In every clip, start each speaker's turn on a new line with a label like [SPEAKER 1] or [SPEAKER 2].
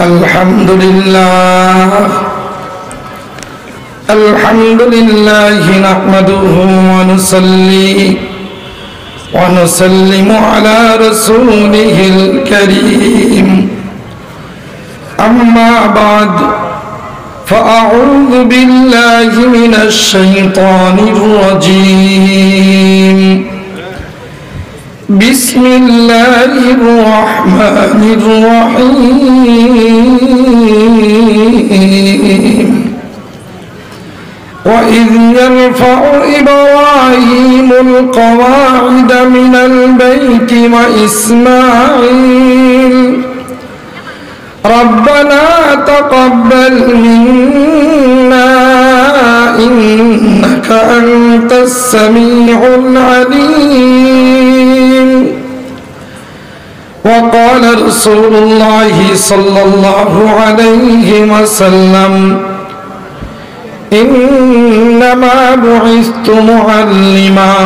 [SPEAKER 1] আলহামদুলিল্লাহ নাহমাদুহু ওয়া নুসাল্লি ওয়া নুসাল্লিমু আলা রাসূলিহিল কারীম আম্মা বা'দ فأعوذ بالله من الشيطان الرجيم بسم الله الرحمن الرحيم وإذ يرفع إبراهيم القواعد من البيت وإسماعيل ربنا تقبل منا إنك أنت السميع العليم وقال رسول الله صلى الله عليه وسلم إنما بعثت معلما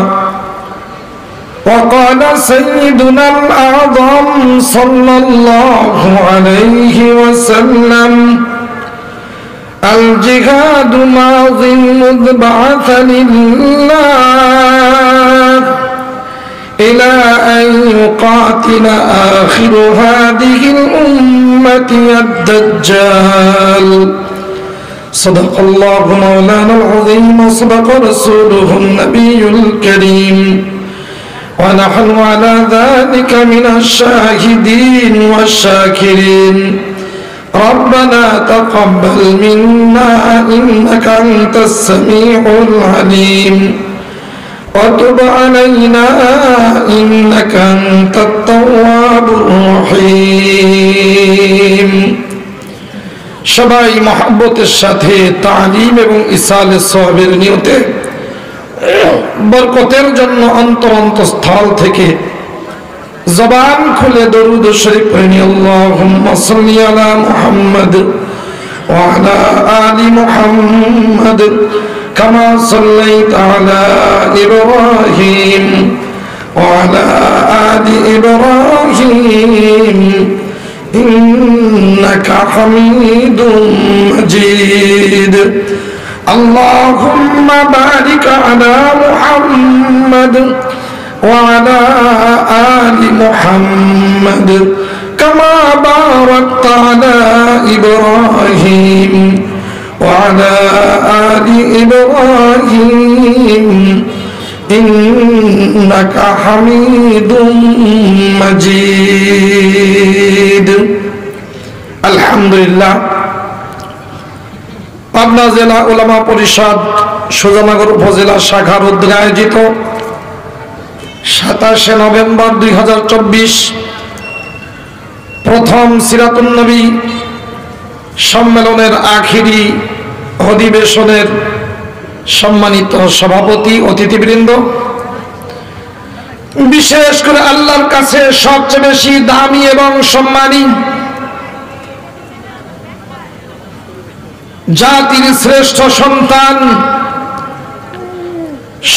[SPEAKER 1] وقال سيدنا الأعظم صلى الله عليه وسلم الجهاد ماض مذ بعثني الله إلى أن يقاتل آخر هذه الأمة الدجال صدق الله مولانا العظيم وصدق رسوله النبي الكريم ونحن على ذلك من الشاهدين والشاكرين ربنا تقبل منا إنك أنت السميع العليم وتب علينا إنك أنت التواب الرحيم সবাই মহব্বতের সাথে তালিম এবং ইসালে সওয়াবের নিয়তে বরকতের জন্য অন্তরস্থল থেকে জবান খুলে দরুদ শরীফ পড়ি আল্লাহুম্মা সাল্লি আলা মুহাম্মাদ ওয়া আলা আলি মুহাম্মাদ কামা সাল্লাইতা আলা ইব্রাহিম ওয়া আলা আলি ইব্রাহিম ইন্নাকা হামিদুম মাজিদ اللهم بارك على محمد وعلى آل محمد كما باركت على إبراهيم وعلى آل إبراهيم إنك حميد مجيد الحمد لله পাবনা জেলা উলামা পরিষদ সুজানগর উপজেলা শাখার উদ্যোগে আয়োজিত 27 নভেম্বর 2024 প্রথম সিরাতুন নবী সম্মেলনের আখিরি অধিবেশনের সম্মানিত সভাপতি অতিথিবৃন্দ, বিশেষ করে আল্লাহর কাছে সবচেয়ে বেশি দামি এবং সম্মানী জাতির শ্রেষ্ঠ সন্তান,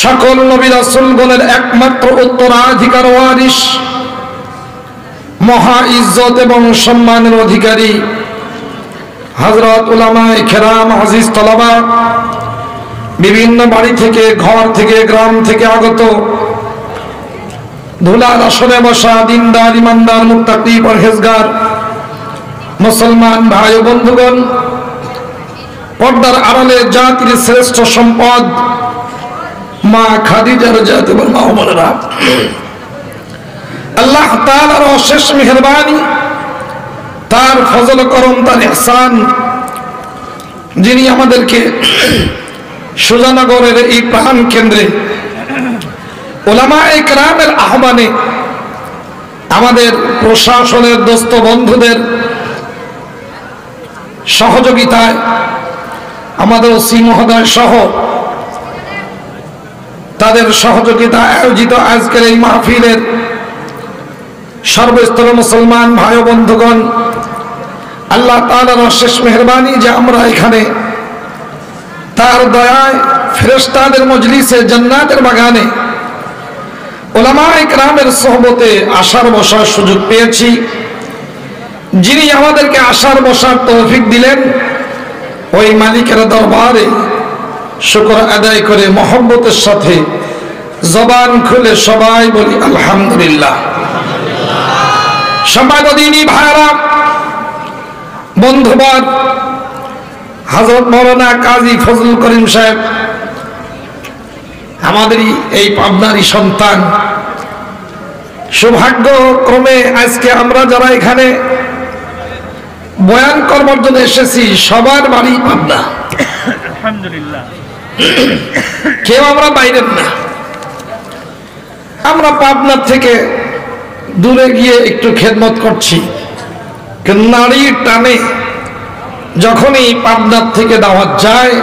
[SPEAKER 1] সকল নবী রাসূলগণের একমাত্র উত্তরাধিকার ওয়ারিস, মহা ইজ্জত এবং সম্মানের অধিকারী হযরত উলামায়ে কেরাম, আজিজ তলাবা, বিভিন্ন বাড়ি থেকে, ঘর থেকে, গ্রাম থেকে আগত ধুলার আসনে বসা দিনদার, ইমানদার, মুত্তাকি, পরহেজগার মুসলমান ভাই ও বন্ধুগণ, পর্দার আড়ালে জাতির শ্রেষ্ঠ সম্পদ মা খাদিজার জাত এবং মা ওমরেরা, আল্লাহ তাআলার অশেষ মেহেরবানি, তার ফজল করম, তার ইহসান, যিনি আমাদেরকে সুজানগরের এই প্রাণ কেন্দ্রে উলামায়ে কেরামের আহ্বানে আমাদের প্রশাসনের দোস্ত বন্ধুদের সহযোগিতায়, আমাদের ওসি মহোদয় সহ তাদের সহযোগিতা আয়োজিত আজকের এই মাহফিলের সর্বস্তরের মুসলমান ভাই ও বন্ধুগণ, আল্লাহ তাআলার অশেষ মেহেরবানি যে আমরা এখানে তার দয়ায় ফেরেশতাদের মজলিসে জান্নাতের বাগানে উলামায়ে কেরামের সোহবতে আসার বসার সুযোগ পেয়েছি। যিনি আমাদেরকে আসার বসার তৌফিক দিলেন, ওই মালিকের দরবারে শুকর আদায় করে মহব্বতের সাথে জবান খুলে সবাই বলি আলহামদুলিল্লাহ। সম্মানিত দ্বীনী ভাইরা, বন্ধুবান, হযরত মাওলানা কাজী ফজলুল করিম সাহেব আমাদেরই এই পাবনারই সন্তান। সৌভাগ্যক্রমে আজকে আমরা যারা এখানে বয়ান করবার জন্য এসেছি সবার বাড়ি পাবনা,
[SPEAKER 2] আলহামদুলিল্লাহ।
[SPEAKER 1] কেউ আমরা বাইরের না। আমরা পাবনার থেকে দূরে গিয়ে একটু খেদমত করছি, কিন্তু নারীর টানে যখনই পাবনার থেকে দাওয়াত যায়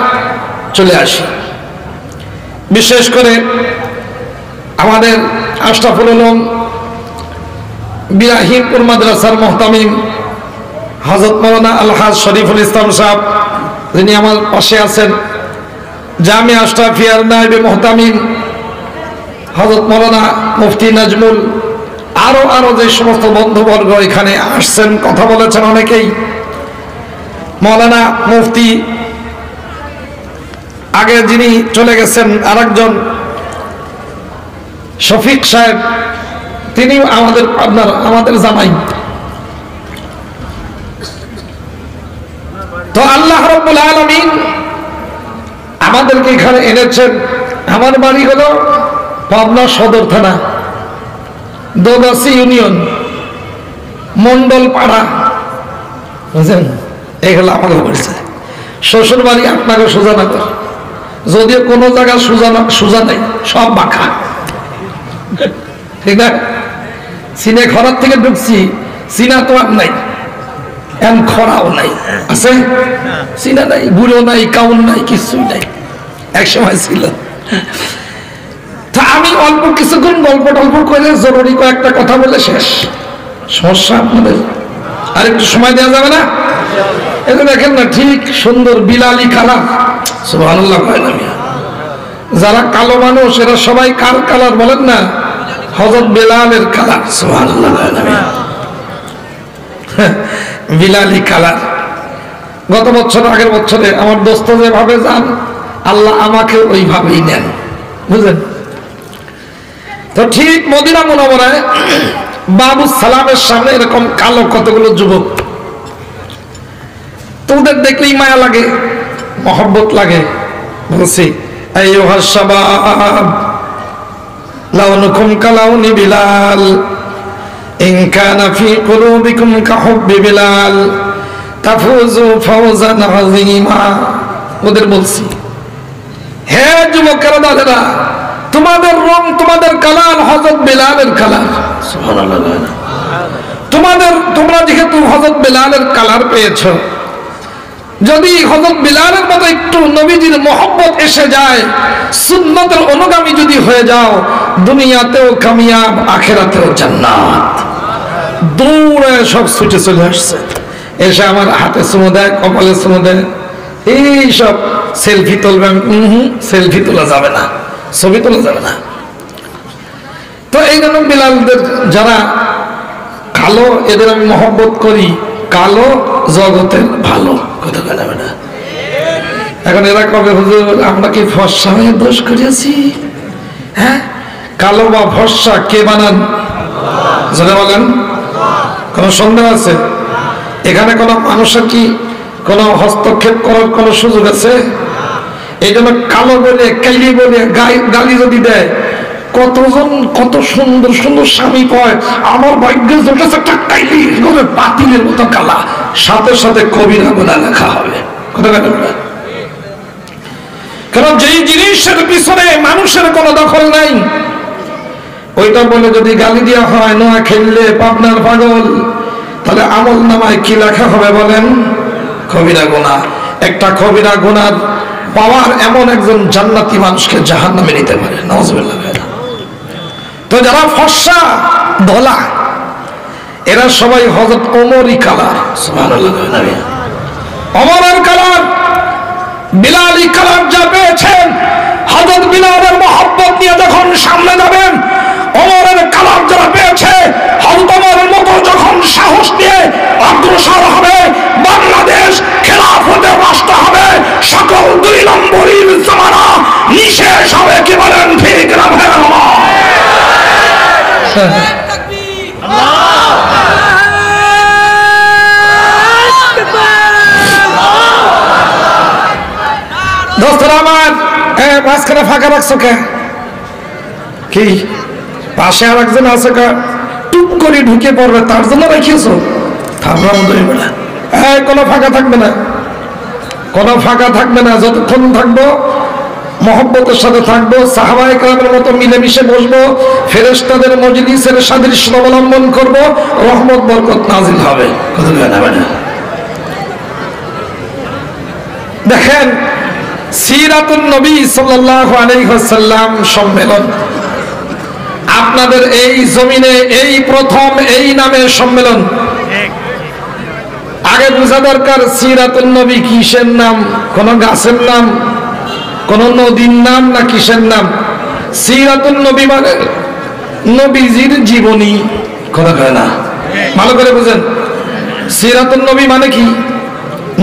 [SPEAKER 1] চলে আসি। বিশেষ করে আমাদের আশরাফুল আলম বিরাহিমপুর মাদ্রাসার মুহতামিম হযরত মাওলানা আলহাজ শরীফুল ইসলাম সাহেব, যিনি আমার পাশে আছেন, জামিয়া আশরাফিয়ার নায়েবে মুহতামিম হযরত মাওলানা মুফতি নাজমুল, আরো যে সমস্ত বন্ধুবর্গ এখানে আসছেন, কথা বলেছেন অনেকেই, মাওলানা মুফতি আগে যিনি চলে গেছেন আরেকজন শফিক সাহেব, তিনি আমাদের আপনার আমাদের জামাই। তো আল্লাহ রাব্বুল আলামিন আমাদেরকে এখানে এনেছেন। আমার বাড়ি হলো পাবনা সদর থানা, দোগাছি ইউনিয়ন, মন্ডল পাড়া, বুঝলেন? এই হলো আমাদের পরিচয়। শ্বশুর বাড়ি আপনাকে সুজানগর, যদিও কোনো জায়গা সুজা নাই, সব বাঁকা, ঠিক না? সিনে খরার থেকে ঢুকছি, সিনা তো আর নাই, এখন খরাও নাই, আছে সিনা নাই, বুড়ো নাই, কাউন নাই, কিছুই নাই, এক সময় ছিল। তা আমি অল্প কিছুক্ষণ গল্প টল্প করে জরুরি কয়েকটা কথা বলে শেষ। সমস্যা আপনাদের আর একটু সময় দেওয়া যাবে না? এটা দেখেন না, ঠিক সুন্দর বিলালি কালার, সুবহানাল্লাহ। যারা কালো মানুষ এরা সবাই কার কালার বলেন না? হযরত বেলালের কালার, সুবহানাল্লাহ। বিলালি কালার। গত বছর আগের বছরে আমার দোস্ত যেভাবে যান, আল্লাহ আমাকে ওইভাবেই নেন, বুঝলেন? তো ঠিক মদিনা মুনাওয়ারায় বাবু সালামের সামনে এরকম কালো কতগুলো যুবক, তোদের দেখলেই মায়া লাগে, মহব্বত লাগে। বলছি আইয়ুহাস শাবাব লাউনুকুম কালাউনি বিলাল ইন কানা ফি কুলুবিকুম কাহুব্বি বিলাল তাফুজু ফাওজান আযীমা। ওদের বলছি, হে যুবকেরা, দাদারা, তোমাদের রং, তোমাদের কালার হযরত বেলালের কালার, সুবহানাল্লাহ। তোমরা যেহেতু হযরত বেলালের কালার পেয়েছো, যদি হযরত বেলালের মতো একটু নবীজির মহব্বত এসে যায়, সুন্নতের অনুগামী যদি হয়ে যাও, দুনিয়াতেও কামিয়াব, আখিরাতেও জান্নাত। দৌড়ে সব ছুটে চলে আসছে, এসে আমার হাতে চুমু দেয়, কপালে চুমু দেয়, এই সব সেলফি তুলবেন। সেলফি তোলা যাবে না, ছবি তোলা যাবে না। তো এই জন্য বিলালদের যারা কালো, এদের আমি মহব্বত করি। কালো জগতের ভালো, কথা বলা যাবে না। এখন এরা কবে হুজুর আমরা কি ফর্সা হয়ে দোষ করেছি? হ্যাঁ, কালো বা ফর্সা কে বানান? যারা বলেন, কোন সন্দেহ আছে? এখানে কোন মানুষের কি কোন হস্তক্ষেপ করার কোন সুযোগ আছে? এই জন্য কালো বলে, কাইলি বলে গালি যদি দেয়, কতজন কত সুন্দর সুন্দর স্বামী কয়, আমার ভাগ্যে জোটেছে একটা কাইলি বলে, বাতিলের মতো কালা, সাথে সাথে কবিরা বলে লেখা হবে। কারণ যেই জিনিসের পিছনে মানুষের কোনো দখল নাই, ওইটা বলে যদি গালি দেওয়া হয়, নোয়া খেললে পাবনার পাগল, তাহলে আমল নামায় কি লেখা হবে বলেন? কবিরা গুনাহ। একটা কবিরা গুনার পাওয়ার এমন একজন জান্নাতি মানুষকে জাহান্নামে নিতে পারে, নাউজুবিল্লাহ। তো যারা ফর্সা ধলা, এরা সবাই হযরত ওমরই কালার, সুবহানাল্লাহ। ওমরের কালার, বিলালি কালার যা পেয়েছেন, হযরত বিলালের মহব্বত নিয়ে যখন সামনে যাবেন, ওমরের কালার যারা পেয়েছে, হযরত ওমরের মতো যখন সাহস নিয়ে অগ্রসর হবে, বাংলাদেশ খেলাফতের রাষ্ট্র হবে, সকল 2 নম্বরীর জামানা নিশেষ হবে। কি বলেন ঠিক না ভাই? দোস্তরা আমার, মাঝখানে ফাঁকা রাখছো কে? কি পাশে আর একজন আছে কা? টুক করে ঢুকে পড়বে তার জন্য রেখেছো? কোনো ফাঁকা থাকবে না, কোনো ফাঁকা থাকবে না। যতক্ষণ থাকবো মহব্বতের সাথে থাকবো, সাহাবায়ে কেরামের মতো মিলেমিশে বসবো, ফেরেশতাদের মজলিসের সাদৃশ্য অবলম্বন করবো, রহমত বরকত নাজিল হবে। দেখেন, সিরাতুন নবী সাল্লাল্লাহু আলাইহি ওয়াসাল্লাম সম্মেলন আপনাদের এই জমিনে এই প্রথম, এই নামে সম্মেলন। আগে বোঝা দরকার সিরাতুন নবী কিসের নাম? কোন গাছের নাম, কোন নদীর নাম, না কিসের নাম? সিরাতুন নবী মানে নবীজির জীবনী। কথা কয় না, ভালো করে বুঝেন। সিরাতুন নবী মানে কি?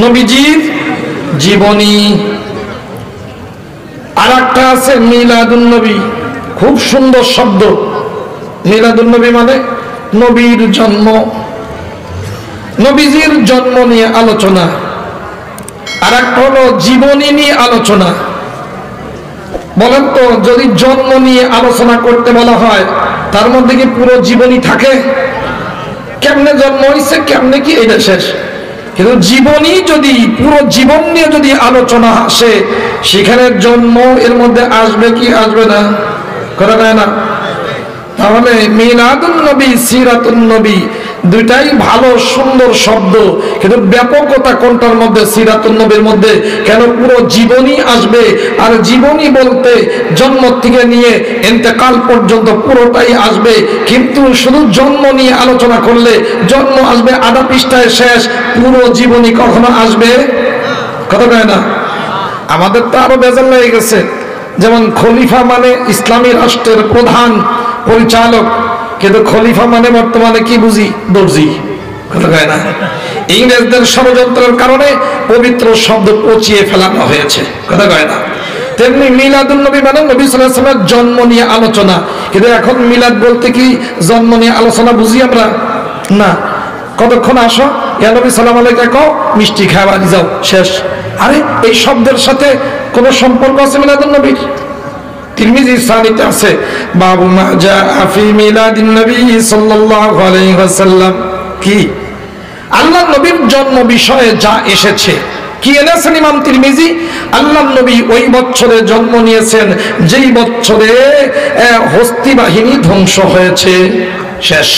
[SPEAKER 1] নবীজির জীবনী। আর একটা আছে মিলাদুন নবী, খুব সুন্দর শব্দ। মিলাদুন নবী মানে নবীর জন্ম, নবীজির জন্ম নিয়ে আলোচনা। আর একটা হলো জীবনী নিয়ে আলোচনা। বলেন তো, যদি জন্ম নিয়ে আলোচনা করতে বলা হয়, তার মধ্যে কি পুরো জীবনী থাকে? কেমনে জন্ম হয়েছে, কেমনে কি, এটা শেষ। কিন্তু জীবনী যদি পুরো জীবন নিয়ে যদি আলোচনা আসে, সেখানে জন্ম এর মধ্যে আসবে কি আসবে না? করা যায় না। তাহলে মিলাদুন নবী, সিরাতুন নবী দুইটাই ভালো সুন্দর শব্দ, কিন্তু ব্যাপকতা কোনটার মধ্যে? সিরাতুন নবীর মধ্যে। কেন? পুরো জীবনী আসবে। আর জীবনী বলতে জন্ম থেকে নিয়ে ইন্তেকাল পর্যন্ত পুরোটাই আসবে। কিন্তু শুধু জন্ম নিয়ে আলোচনা করলে জন্ম আসবে আধা পৃষ্ঠায় শেষ, পুরো জীবনী কখনো আসবে? কথা কয় না। আমাদের তো আরো বেজাল লেগে গেছে। যেমন খলিফা মানে ইসলামী রাষ্ট্রের প্রধান পরিচালক, কিন্তু খলিফা মানে বর্তমানে কি বুঝি? দর্জি। কথা কয় না। ইংরেজদের ষড়যন্ত্রের কারণে পবিত্র শব্দ পচিয়ে ফেলানো হয়েছে। কথা কয় না। তেমনি মিলাদুন নবী মানে নবী সাল্লাল্লাহু আলাইহি ওয়াসাল্লামের জন্ম নিয়ে আলোচনা। কিন্তু এখন মিলাদ বলতে কি জন্ম নিয়ে আলোচনা বুঝি আমরা? না। কতক্ষণ আসো, ইয়া নবী সালাম আলাইকা কও, মিষ্টি খাবার যাও, শেষ। আরে এই শব্দের সাথে কোন সম্পর্ক আছে মিলাদুন নবীর? তিরমিজি সানিতে আছে, বাবু মা জাআ ফি মিলাদিন নবী সাল্লাল্লাহু আলাইহি ওয়াসাল্লাম। কি? আল্লাহর নবীর জন্ম বিষয়ে যা এসেছে। কি এনেছেন ইমাম তিরমিজি? আল্লাহর নবী ওই বছরে জন্ম নিয়েছেন যেই বছরে হস্তি বাহিনী ধ্বংস হয়েছে। শেষ,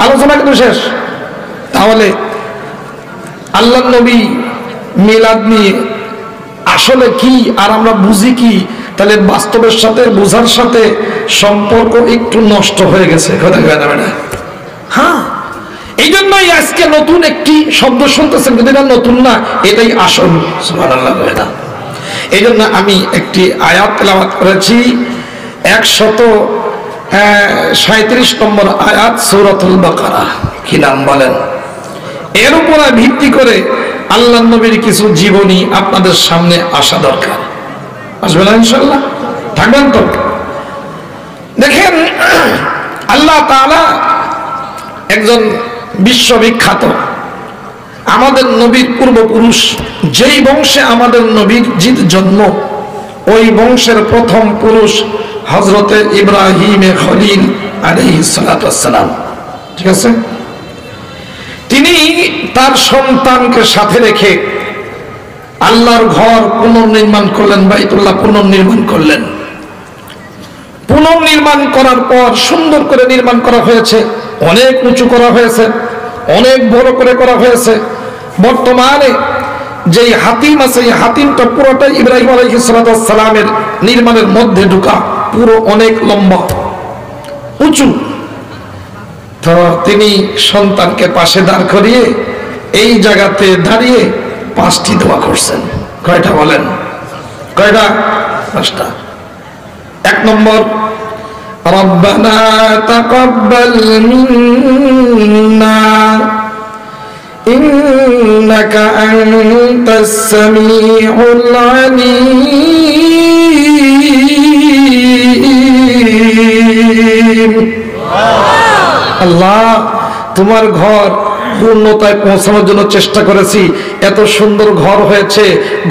[SPEAKER 1] আলোচনা কিন্তু শেষ। তাহলে আল্লাহর নবী মিলাদ নিয়ে আসলে কি আর আমরা বুঝি কি? তাহলে বাস্তবের সাথে বোঝার সাথে সম্পর্ক একটু নষ্ট হয়ে গেছে। কথা কয় না বেটা? হ্যাঁ, এই জন্যই আজকে নতুন একটি শব্দ শুনতেছেন, কিন্তু এটা নতুন না, এটাই আসল। সুবহানাল্লাহ। এই জন্য আমি একটি আয়াত তেলাওয়াত করেছি, 137 নম্বর আয়াত সূরাতুল বাকারা। কি নাম বলেন? এর উপরে ভিত্তি করে আল্লাহর নবীর কিছু জীবনী আপনাদের সামনে আসা দরকার। আসবে না ইনশাআল্লাহ? থাকবেন তো? দেখেন, আল্লাহ তাআলা একজন বিশ্ববিখ্যাত আমাদের নবীর পূর্বপুরুষ, যেই বংশে আমাদের নবীর জন্ম, ওই বংশের প্রথম পুরুষ হযরতে ইব্রাহিম খলিল আলাইহিস সালাতু ওয়াস সালাম। ঠিক আছে? তিনি তার সন্তানকে সাথে রেখে আল্লাহর ঘর পুনর্নির্মাণ করলেন, বাইতুল্লাহ পুনর্নির্মাণ করলেন। পুনর্নির্মাণ করার পর সুন্দর করে নির্মাণ করা হয়েছে, অনেক উঁচু করা হয়েছে, অনেক বড় করে করা হয়েছে। বর্তমানে যেই হাতিম আছে, এই হাতিমটা পুরোটাই ইব্রাহিম আলাইহিস সালাতু ওয়াস সালামের নির্মাণের মধ্যে ঢোকা, পুরো অনেক লম্বা উঁচু। তো তিনি সন্তানকে পাশে দাঁড় করিয়ে এই জায়গাতে দাঁড়িয়ে 5টি দোয়া করছেন। কয়টা বলেন? কয়টা? 5টা। 1 নম্বর, রব্বানা তাকাব্বাল মিন্না ইন্নাকা আনতাস সামিউল আলিম। আল্লাহ, তোমার ঘর পূর্ণতায় পৌঁছানোর জন্য চেষ্টা করেছি। এত সুন্দর ঘর হয়েছে,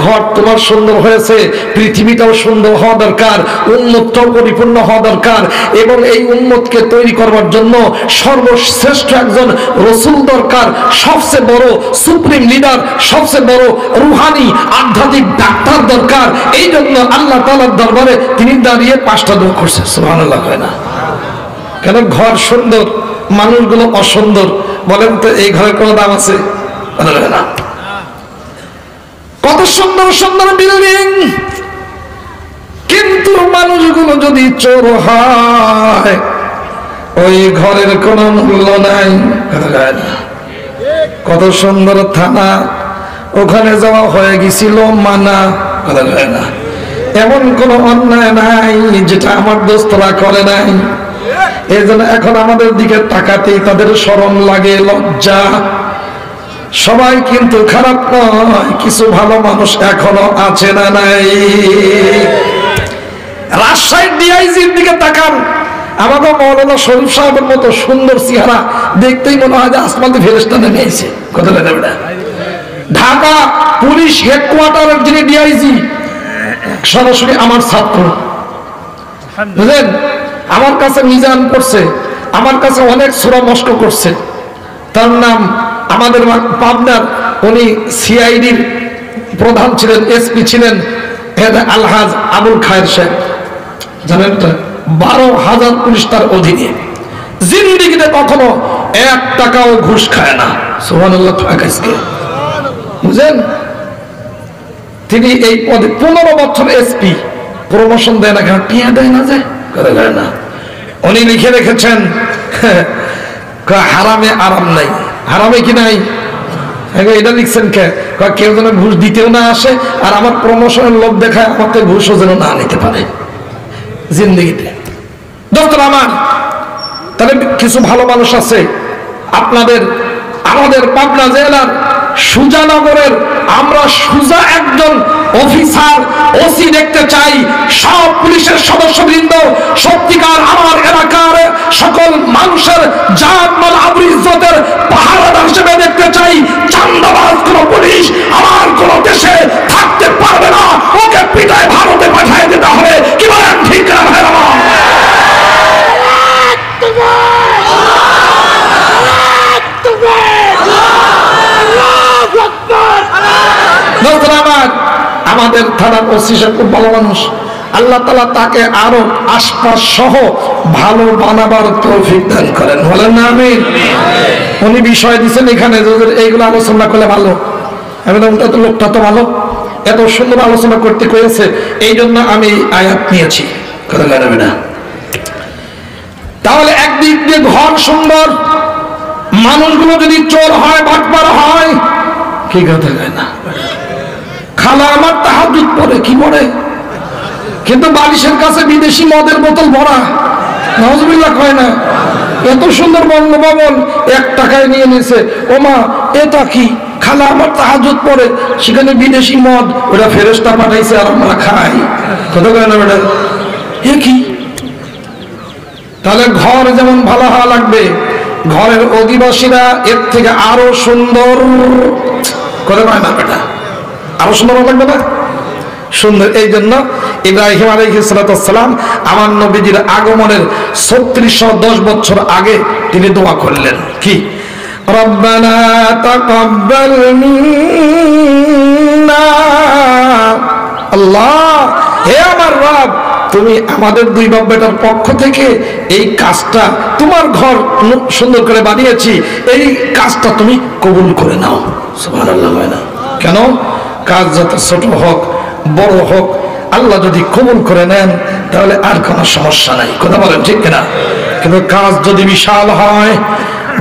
[SPEAKER 1] ঘর তোমার সুন্দর হয়েছে, পৃথিবীটাও সুন্দর হওয়া দরকার, উম্মতটাও পরিপূর্ণ হওয়া দরকার। এবং এই উম্মতকে তৈরি করবার জন্য সর্বশ্রেষ্ঠ একজন রসুল দরকার, সবচেয়ে বড় সুপ্রিম লিডার, সবচেয়ে বড় রুহানি আধ্যাত্মিক ডাক্তার দরকার। এই জন্য আল্লাহ তাআলার দরবারে তিনি দাঁড়িয়ে 5টা দোয়া করছে। সুবহানাল্লাহ হয় না? কেন? ঘর সুন্দর, মানুষগুলো অসুন্দর। বলেন তো এই ঘরের কোনো দাম আছে? না। কত সুন্দর সুন্দর বিল্ডিং, কিন্তু মানুষগুলো যদি চোর হয় ওই ঘরের কোনো মূল্য নাই। কত সুন্দর থানা, ওখানে যাওয়া হয়ে গেছিল মানা। কথা হয় না? এমন কোন অন্যায় নাই যেটা আমার দোস্তরা করে নাই। এই জন্য এখন আমাদের দিকে তাকাতেই তাদের শরম লাগে, লজ্জা। সবাই কিন্তু খারাপ নয়, কিছু ভালো মানুষ এখনো আছে না নাই? রাজশাহীর ডিআইজির দিকে তাকান, আমাকে মৌলানা শরীফ সাহেবের মতো সুন্দর চেহারা, দেখতেই মনে হয় যে আসমান থেকে ফেরেশতা নেমে এসেছে। কথা বলে না? ঢাকা পুলিশ হেডকোয়ার্টারের যিনি ডিআইজি, সরাসরি আমার ছাত্র, বুঝলেন? আমার কাছে মিজান করছে, আমার কাছে অনেক সূরা মস্ক করছে। তার নাম আমাদের পাবনার, উনি সিআইডির প্রধান ছিলেন, এসপি ছিলেন, আলহাজ আবুল খায়ের সাহেব। জানেন তো 12,000 পুলিশ তার অধীনে, জিন্দেগিতে কখনো 1 টাকাও ঘুষ খায় না। সুবহানাল্লাহ। বুঝলেন? তিনি এই পদে 15 বছর এসপি, প্রমোশন দেয় না কেন? টিয়া দেয় না, যে করে দেয় না। উনি লিখে রেখেছেন হারামে আরাম নাই। হারামে কি নাই? এটা লিখছেন কেউ যেন ঘুষ দিতেও না আসে, আর আমার প্রমোশনের লোভ দেখায় আমাকে ঘুষও যেন না নিতে পারে জিন্দেগিতে। দোস্তরা আমার, তাহলে কিছু ভালো মানুষ আছে আপনাদের। আমাদের পাবনা জেলার সুজানগরের আমরা সুজা একজন অফিসার, ওসি দেখতে চাই। সব পুলিশের সদস্যবৃন্দ সত্যিকার আমার এলাকার সকল মানুষের জান মাল আবরু ইজ্জতের পাহারাদার হিসেবে দেখতে চাই। চান্দাবাজ কোন পুলিশ আমার কোন দেশে থাকতে পারবে না, ওকে পিটায় ভারতে পাঠিয়ে দিতে হবে। কি বলেন? ঠিক না ভাই? আমাদের থানার ওসি সাহেব খুব ভালো মানুষ, আল্লাহ তাআলা তাকে আরো আশপাশ সহ ভালো বানাবার তৌফিক দান করেন। বলেন না আমিন? উনি বিষয় দিচ্ছেন এখানে এইগুলো আলোচনা করলে ভালো। আমি তো লোকটা তো ভালো, এত সুন্দর আলোচনা করতে করেছে, এই জন্য আমি আয়াত নিয়েছি। কথা জানাবে না? তাহলে একদিক দিয়ে ঘর সুন্দর, মানুষগুলো যদি চোর হয়, বাটপার হয়, কি কথা হয় না? খালা আমার তাহাজ্জুদ পড়ে, কি পড়ে, কিন্তু বালিশের কাছে বিদেশি মদের বোতল ভরা। নাউজুবিল্লাহ কয় না? এত সুন্দর বঙ্গভবন 1 টাকায় নিয়ে নিয়েছে। ও মা, এটা কি? খালা আমার তাহাজ্জুদ পড়ে, সেখানে বিদেশি মদ, ওরা ফেরেশতা পাঠাইছে আর আমরা খাই। কথা কয় না বেটা? এ কি? তাহলে ঘর যেমন ভালো হওয়া লাগবে, ঘরের অধিবাসীরা এর থেকে আরো সুন্দর করে পায় না বেটা, আরো সুন্দর লাগবে না? সুন্দর। এই জন্য ইব্রাহিম আলাইহিস সালাম আমার নবীজির আগমনের 3610 বছর আগে তিনি দোয়া করলেন, কি? রব্বানা তাকাব্বাল মিন্না। আল্লাহ, হে আমার রব, তুমি আমাদের 2 বাপ বেটার পক্ষ থেকে এই কাজটা, তোমার ঘর সুন্দর করে বানিয়েছি, এই কাজটা তুমি কবুল করে নাও। সুবহানাল্লাহ। হয় না? কেন? কাজ যত ছোট হোক বড় হোক, আল্লাহ যদি কবুল করে নেন তাহলে আর কোনো সমস্যা নাই। কথা বলেন ঠিক কিনা? কিন্তু কাজ যদি বিশাল হয়,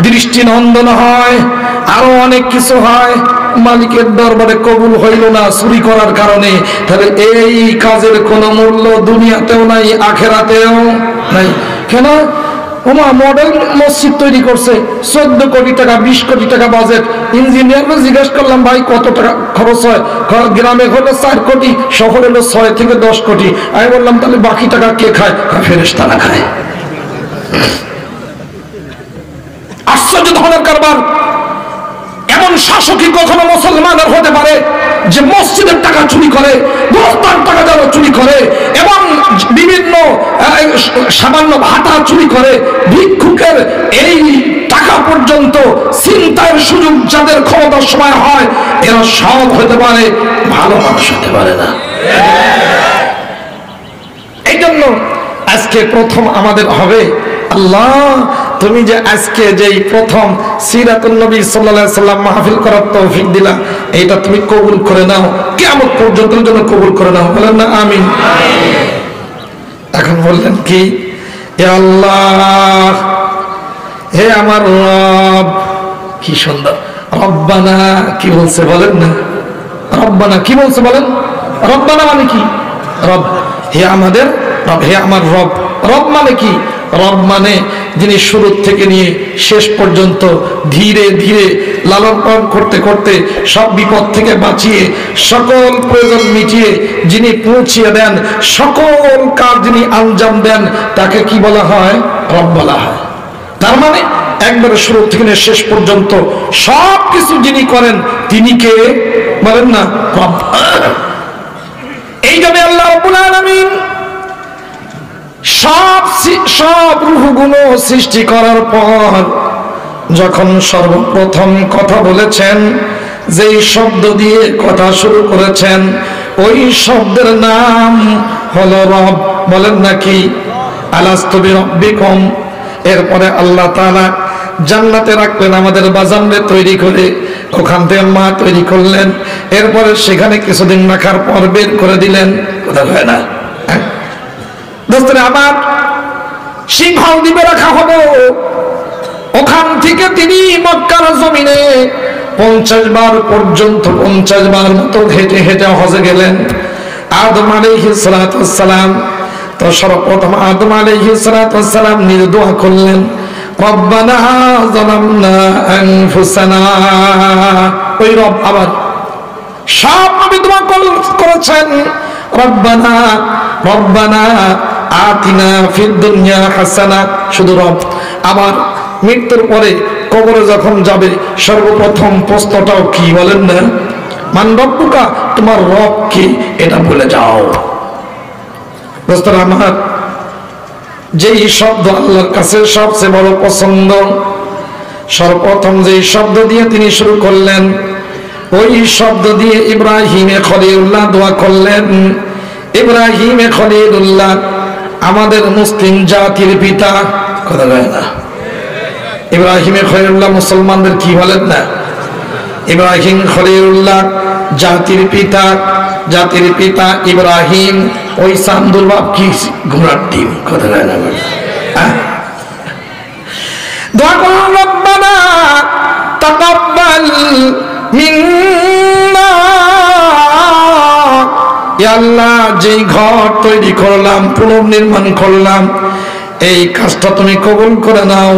[SPEAKER 1] দৃষ্টিনন্দন হয়, আরো অনেক কিছু হয়, মালিকের দরবারে কবুল হইল না চুরি করার কারণে, তাহলে এই কাজের কোনো মূল্য দুনিয়াতেও নাই, আখেরাতেও নাই। কেন? ওমা মডেল মসজিদ তৈরি করছে, 14 কোটি টাকা, 20 কোটি টাকা বাজেট। ইঞ্জিনিয়ারকে জিজ্ঞেস করলাম, ভাই কত টাকা খরচ হয়? গ্রামে হলো 4 কোটি, শহরে হলো 6 থেকে 10 কোটি। আমি বললাম তাহলে বাকি টাকা কে খায়? ফেরেশতারা খায়। আশ্চর্য ধরনের কারবার। এমন শাসকই কখনো মুসলমানের হতে পারে যে মসজিদের টাকা চুরি করে, গোরস্থান টাকা যারা চুরি করে এবং বিভিন্ন সামান্য ভাতা চুরি করে, ভিক্ষুকের এই টাকা পর্যন্ত ছিনতাইয়ের সুযোগ যাদের ক্ষমতার সময় হয়, এরা সব হতে পারে, ভালো মানুষ হতে পারে না। এই জন্য আজকে প্রথম আমাদের হবে, আল্লাহ তুমি যে আজকে যেই প্রথম সিরাতুন নবী সাল্লাল্লাহু আলাইহি সাল্লাম মাহফিল করার তৌফিক দিলা, এটা তুমি কবুল করে নাও, কিয়ামত পর্যন্ত জন্য কবুল করে নাও। বলেন না আমিন। এখন বললেন কি, হে আল্লাহ, হে আমার রব। কি সুন্দর রব্বানা কি বলছে বলেন না, রব্বানা কি বলছে বলেন? রব্বানা মানে কি? রব, হে আমাদের রব, হে আমার রব। রব মানে কি? রব মানে যিনি শুরু থেকে নিয়ে শেষ পর্যন্ত ধীরে ধীরে লালন পালন করতে করতে সব বিপদ থেকে বাঁচিয়ে সকল প্রয়োজন মিটিয়ে যিনি পৌঁছিয়ে দেন, সকল কাজ যিনি আঞ্জাম দেন, তাকে কি বলা হয়? রব বলা হয়। তার মানে একবারে শুরু থেকে নিয়ে শেষ পর্যন্ত সব কিছু যিনি করেন তিনি কে বলেন না? রব। এই জন্য আল্লাহ রাব্বুল আলামিন সব রূহগুলো সৃষ্টি করার পর যখন সর্বপ্রথম কথা বলেছেন, যেই শব্দ দিয়ে কথা শুরু করেছেন, ওই শব্দের নাম হলো রব। বলেন নাকি? আলাস্তু বিরব্বিকুম। এরপরে আল্লাহ তাআলা জান্নাতে রাখলেন আমাদের বাজানরে তৈরি করে, ওখান থেকে মা তৈরি করলেন, এরপরে সেখানে কিছুদিন রাখার পর বের করে দিলেন। কথা হয় না? দোস্তরে আমার সিংহাল দ্বীপে রাখা হলো, ওখান থেকে তিনি মক্কার জমিনে 50 বার পর্যন্ত 50 বার মতো হেঁটে হেঁটে হজে গেলেন। আদম আলাইহিস সালাতু ওয়াস সালাম, তো সর্বপ্রথম আদম আলাইহিস সালাতু ওয়াস সালাম নিজে দোয়া করলেন, রব্বানা যালামনা আনফুসানা। ওই রব আবার সব নবী দোয়া করেছেন, রব্বানা রব্বানা আতিনা ফিদ দুনিয়া হাসানা। শুধু রব। আবার মৃত্যুর পরে কবরে যখন যাবে সর্বপ্রথম প্রশ্নটাও কি বলেন না? মান রব্বুকা, তোমার রব কি, এটা বলে যাও। দোস্তরা আমার, যেই শব্দ আল্লাহর কাছে সবচেয়ে বড় পছন্দ, সর্বপ্রথম যেই শব্দ দিয়ে তিনি শুরু করলেন, ওই শব্দ দিয়ে ইব্রাহিমে খলিলুল্লাহ দোয়া করলেন। ইব্রাহিমে খলিলুল্লাহ আমাদের মুসলিম জাতির পিতা। কথা বলে না? ইব্রাহিমে খলিলুল্লাহ মুসলমানদের কি বলেন না? ইব্রাহিম খলিলুল্লাহ জাতির পিতা। জাতির পিতা ইব্রাহিম, ওই চান্দুর বাপ কি ঘোড়ার ডিম। কথা বলে না? দোয়া করুন, রব্বানা তাকাব্বাল মিন্না। আল্লাহ, যেই ঘর তৈরি করলাম, পুনর্নির্মাণ করলাম, এই কাজটা তুমি কবুল করে নাও।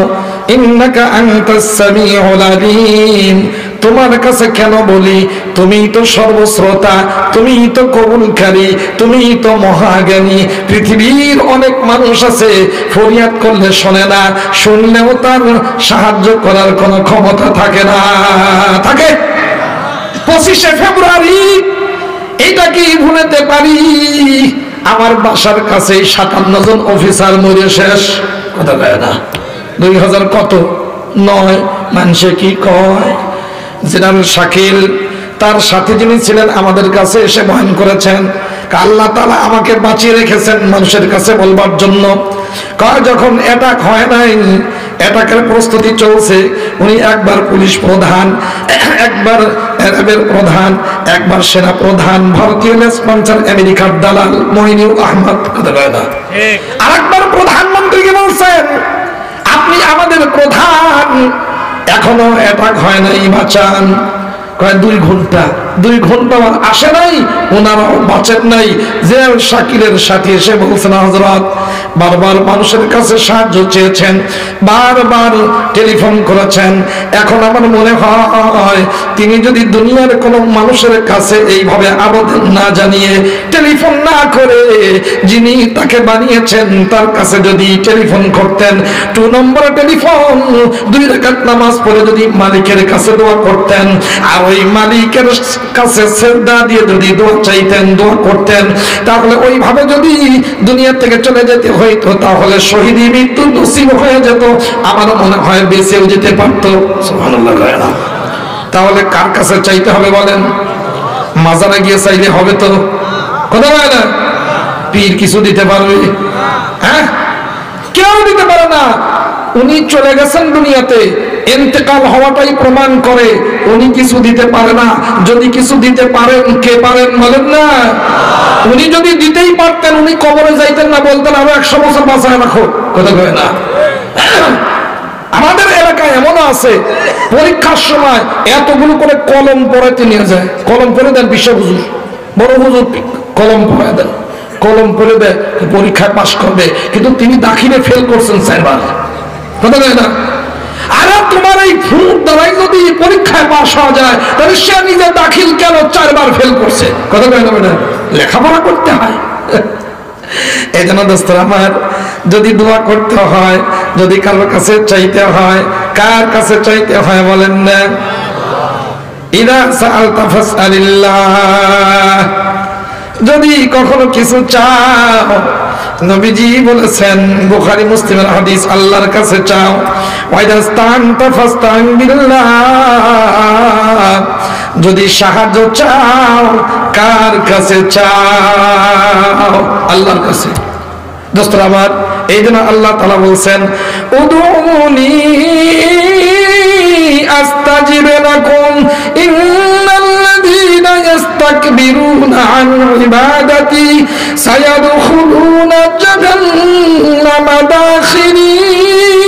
[SPEAKER 1] ইন্নাকা আনতাস সামিউল আলিম। তোমার কাছে কেন বলি, তুমিই তো সর্বশ্রোতা, তুমিই তো কবুলকারী, তুমিই তো মহাজ্ঞানী। পৃথিবীর অনেক মানুষ আছে ফরিয়াদ করলে শোনে না, শুনলেও তার সাহায্য করার কোনো ক্ষমতা থাকে না। থাকে? 25শে ফেব্রুয়ারি এটা কি ভুলতে পারি? আমার বাসার কাছে 57 জন অফিসার মরে শেষ। কথা বলে না? 2000 কত 9 মানুষে কি কয়? জেনারেল শাকিল তার সাথে যিনি ছিলেন আমাদের কাছে এসে বয়ান করেছেন, আল্লাহ তাআলা আমাকে বাঁচিয়ে রেখেছেন মানুষের কাছে বলবার জন্য। কয় যখন অ্যাটাক হয় নাই, অ্যাটাকের প্রস্তুতি চলছে, উনি একবার পুলিশ প্রধান, একবার র্যাবের প্রধান, একবার সেনা প্রধান, ভারতীয় স্পন্সর আমেরিকার দালাল মইনুল আহমদ। কথা বলে না? আরেকবার প্রধানমন্ত্রীকে বলছেন, আপনি আমাদের প্রধান, এখনো অ্যাটাক হয় নাই, বাঁচান। কয় 2 ঘন্টা 2 ঘন্টা আসে নাই, ওনারাও বাঁচেন নাই। যে শাকিলের সাথে এসে বলছেন, হযরত বারবার মানুষের কাছে সাহায্য চেয়েছেন, বারবার টেলিফোন করেছেন, এখন আমার মনে হয় তিনি যদি দুনিয়ার কোনো মানুষের কাছে এইভাবে আবেদন না জানিয়ে, টেলিফোন না করে, যিনি তাকে বানিয়েছেন তার কাছে যদি টেলিফোন করতেন, 2 নম্বরে টেলিফোন, 2 রাকাত নামাজ পড়ে যদি মালিকের কাছে দোয়া করতেন, আর ওই মালিকের কাছে সিজদা দিয়ে যদি দোয়া চাইতেন, দোয়া করতেন, তাহলে ওইভাবে যদি দুনিয়া থেকে চলে যেতে হইতো, তাহলে শহীদি মৃত্যু নসিব হয়ে যেত, আমার মনে হয় বেঁচেও যেতে পারতো। সুবহানাল্লাহ। তাহলে কার কাছে চাইতে হবে বলেন? মাজারে গিয়ে চাইলে হবে তো? কথা বলে না? পীর কিছু দিতে পারবে? হ্যাঁ, কেউ দিতে পারে না। উনি চলে গেছেন দুনিয়াতে, ইন্তেকাল হওয়াটাই প্রমাণ করে উনি কিছু দিতে পারে না। যদি কিছু দিতে পারেন, কে পারেন বলেন না? উনি যদি দিতেই পারতেন, উনি কবরে যাইতেন না, বলতেন আরো 100 বছর বাঁচায় রাখো। কথা কয় না? আমাদের এলাকায় এমন আছে, পরীক্ষার সময় এতগুলো করে কলম পড়াইতে নিয়ে যায়। কলম পড়ে দেন বিশ্ব হুজুর, বড় হুজুর কলম পড়ায় দেন, কলম পড়ে দেয়, পরীক্ষায় পাশ করবে, কিন্তু তিনি দাখিলে ফেল করছেন 4 বার। কথা কয় না? আরে তোমার এই ফুট দ্বারাই যদি পরীক্ষায় পাশ হওয়া যায়, তাহলে সে নিজে দাখিল কেন 4 বার ফেল করছে? কথা কয় না? ম্যাডাম, লেখাপড়া করতে হয়। এই জন্য দোস্তরা আমার, যদি দোয়া করতে হয়, যদি কারোর কাছে চাইতে হয়, কার কাছে চাইতে হয় বলেন না? ইদা সাআলতা ফাসআলিল্লাহ। যদি কখনো কিছু চাও, নবীজি বলেছেন, বুখারী মুসলিমের হাদিস, আল্লাহর কাছে চাও। ওয়াইদাস্তানতা ফাস্তাইন বিল্লাহ। যদি সাহায্য চাও, কার কাছে চাও? আল্লাহর কাছে। দোস্তরা আমার, এই জন্য আল্লাহ তাআলা বলছেন, উদুনি আস্তাজিব লাকুম ইন্নাল্লাযীনা ইস্তাকবিরুনা আন ইবাদাতি সায়াদখুলুনা জাহান্নামা দাখিরিন।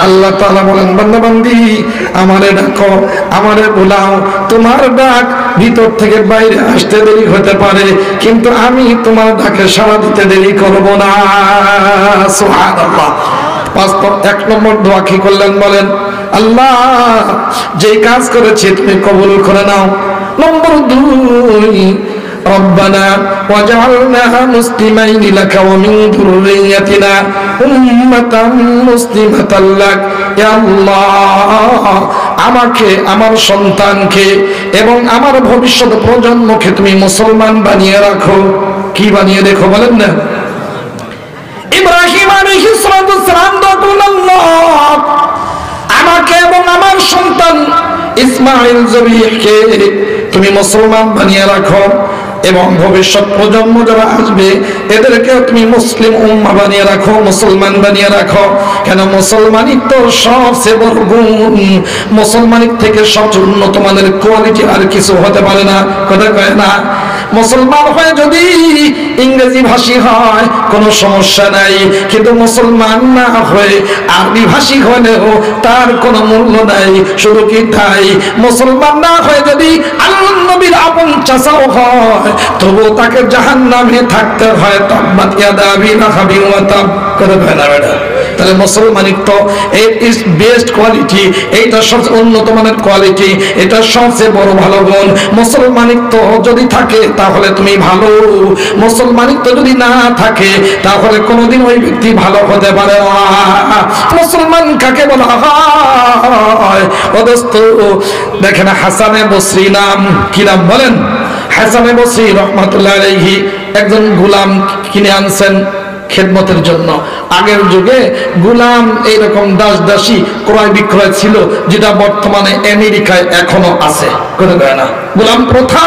[SPEAKER 1] আল্লাহ তাআলা বলেন, বান্দা বান্দি আমারে ডাকো, আমারে বুলাও, তোমার ডাক ভিতর থেকে বাইরে আসতে দেরি হতে পারে, কিন্তু আমি তোমার ডাকে সাড়া দিতে দেরি করব না। সুবহানাল্লাহ। 1 নম্বর দোয়া কি করলেন বলেন? আল্লাহ, যে কাজ করেছি তুমি কবুল করে নাও। নম্বর 2, ربنا وجعلنا مسلمين لك ومن ذريتنا أمة مسلمة لك। يا الله, আমাকে, আমার সন্তানকে এবং আমার ভবিষ্যৎ প্রজন্মকে তুমি মুসলমান বানিয়ে রাখো। কি বানিয়ে রেখো বলেন না? ইব্রাহিম আলাইহিস সালাম দোয়া করলেন, আল্লাহ, আমাকে এবং আমার সন্তান ইসমাঈল জবিহকে তুমি মুসলমান বানিয়ে রাখো, এবং ভবিষ্যৎ প্রজন্ম যারা আসবে এদেরকে তুমি মুসলিম উম্মাহ বানিয়ে রাখো, মুসলমান বানিয়ে রাখো। কেন? মুসলমানই তো সবচেয়ে বড় গুণ, মুসলমানের থেকে সবচেয়ে উন্নত মানের কোয়ালিটি আর কিছু হতে পারে না। কথা কয় না? মুসলমান হয়ে যদি ইংরেজি ভাষী হয় কোনো সমস্যা নাই, কিন্তু মুসলমান না হয়ে আরবি ভাষী হলেও তার কোনো মূল্য নাই। শুধু কি তাই, মুসলমান না হয়ে যদি আল্লাহর নবীর আপন চাচাও হয়, তবু তাকে জাহান্নামে থাকতে হয়। তাব্বাত ইয়াদা আবি লাহাবিন ওয়া তাব। কথা কয় না বেটা? তাহলে মুসলমানিক তো ইজ বেস্ট কোয়ালিটি, এইটা সবচেয়ে উন্নত মানের কোয়ালিটি, এটা সবচেয়ে বড় ভালো গুণ। মুসলমানিক তো যদি থাকে তাহলে তুমি ভালো, মুসলমানিক তো যদি না থাকে তাহলে কোনোদিন ওই ব্যক্তি ভালো হতে পারে না। মুসলমান কাকে বলা হয়? ও দোস্ত, দেখেন হাসানে বসরি নাম, কি নাম বলেন? হাসানে বসরি রহমাতুল্লাহ আলাইহি একজন গোলাম কিনে আনছেন খেদমতের জন্য। আগের যুগে গোলাম এইরকম দাস দাসী ক্রয় বিক্রয় ছিল, যেটা বর্তমানে আমেরিকায় এখনো আছে। না, গোলাম প্রথা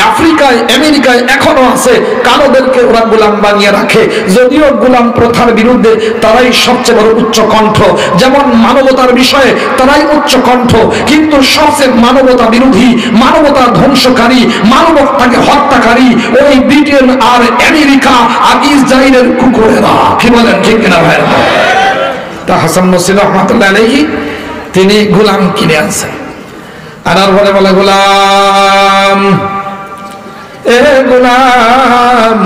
[SPEAKER 1] আফ্রিকায়, আমেরিকায় এখনো আছে। কালোদেরকে ওরা গোলাম বানিয়ে রাখে। যদিও গোলাম প্রথার বিরুদ্ধে তারাই সবচেয়ে বড় উচ্চ কণ্ঠ, যেমন মানবতার বিষয়ে তারাই উচ্চ কণ্ঠ, কিন্তু সবচেয়ে মানবতা বিরোধী, মানবতা ধ্বংসকারী, মানবতাকে হত্যাকারী ওই ব্রিটেন আর আমেরিকা আর ইসরায়েলের কুকুরেরা। কি বলেন, ঠিক কিনা ভাই? তা হাসান বসরি রহমাতুল্লাহ আলাইহি তিনি গোলাম কিনে আনছেন। আনার পরে বলে, গোলাম, এ গোলাম,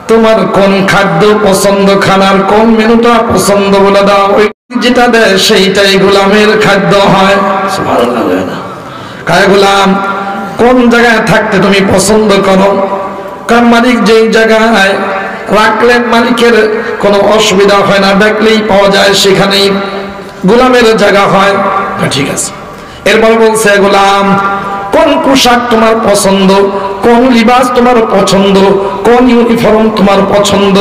[SPEAKER 1] তোমার কোন খাদ্য পছন্দ, খানার কোন মেনুটা পছন্দ বলে দাও, ওই যেটা দেয় সেইটাই গোলামের খাদ্য হয়। সুবহানাল্লাহ। কায় গোলাম, কোন জায়গায় থাকতে তুমি পছন্দ করো? কারণ মালিক যেই জায়গায় রাখলেন মালিকের কোনো অসুবিধা হয় না, ডাকলেই পাওয়া যায়, সেখানেই গোলামের জায়গা হয়। ঠিক আছে। এরপর বলছে, গোলাম, কোন পোশাক তোমার পছন্দ, কোন লিবাস তোমার পছন্দ, কোন ইউনিফর্ম তোমার পছন্দ?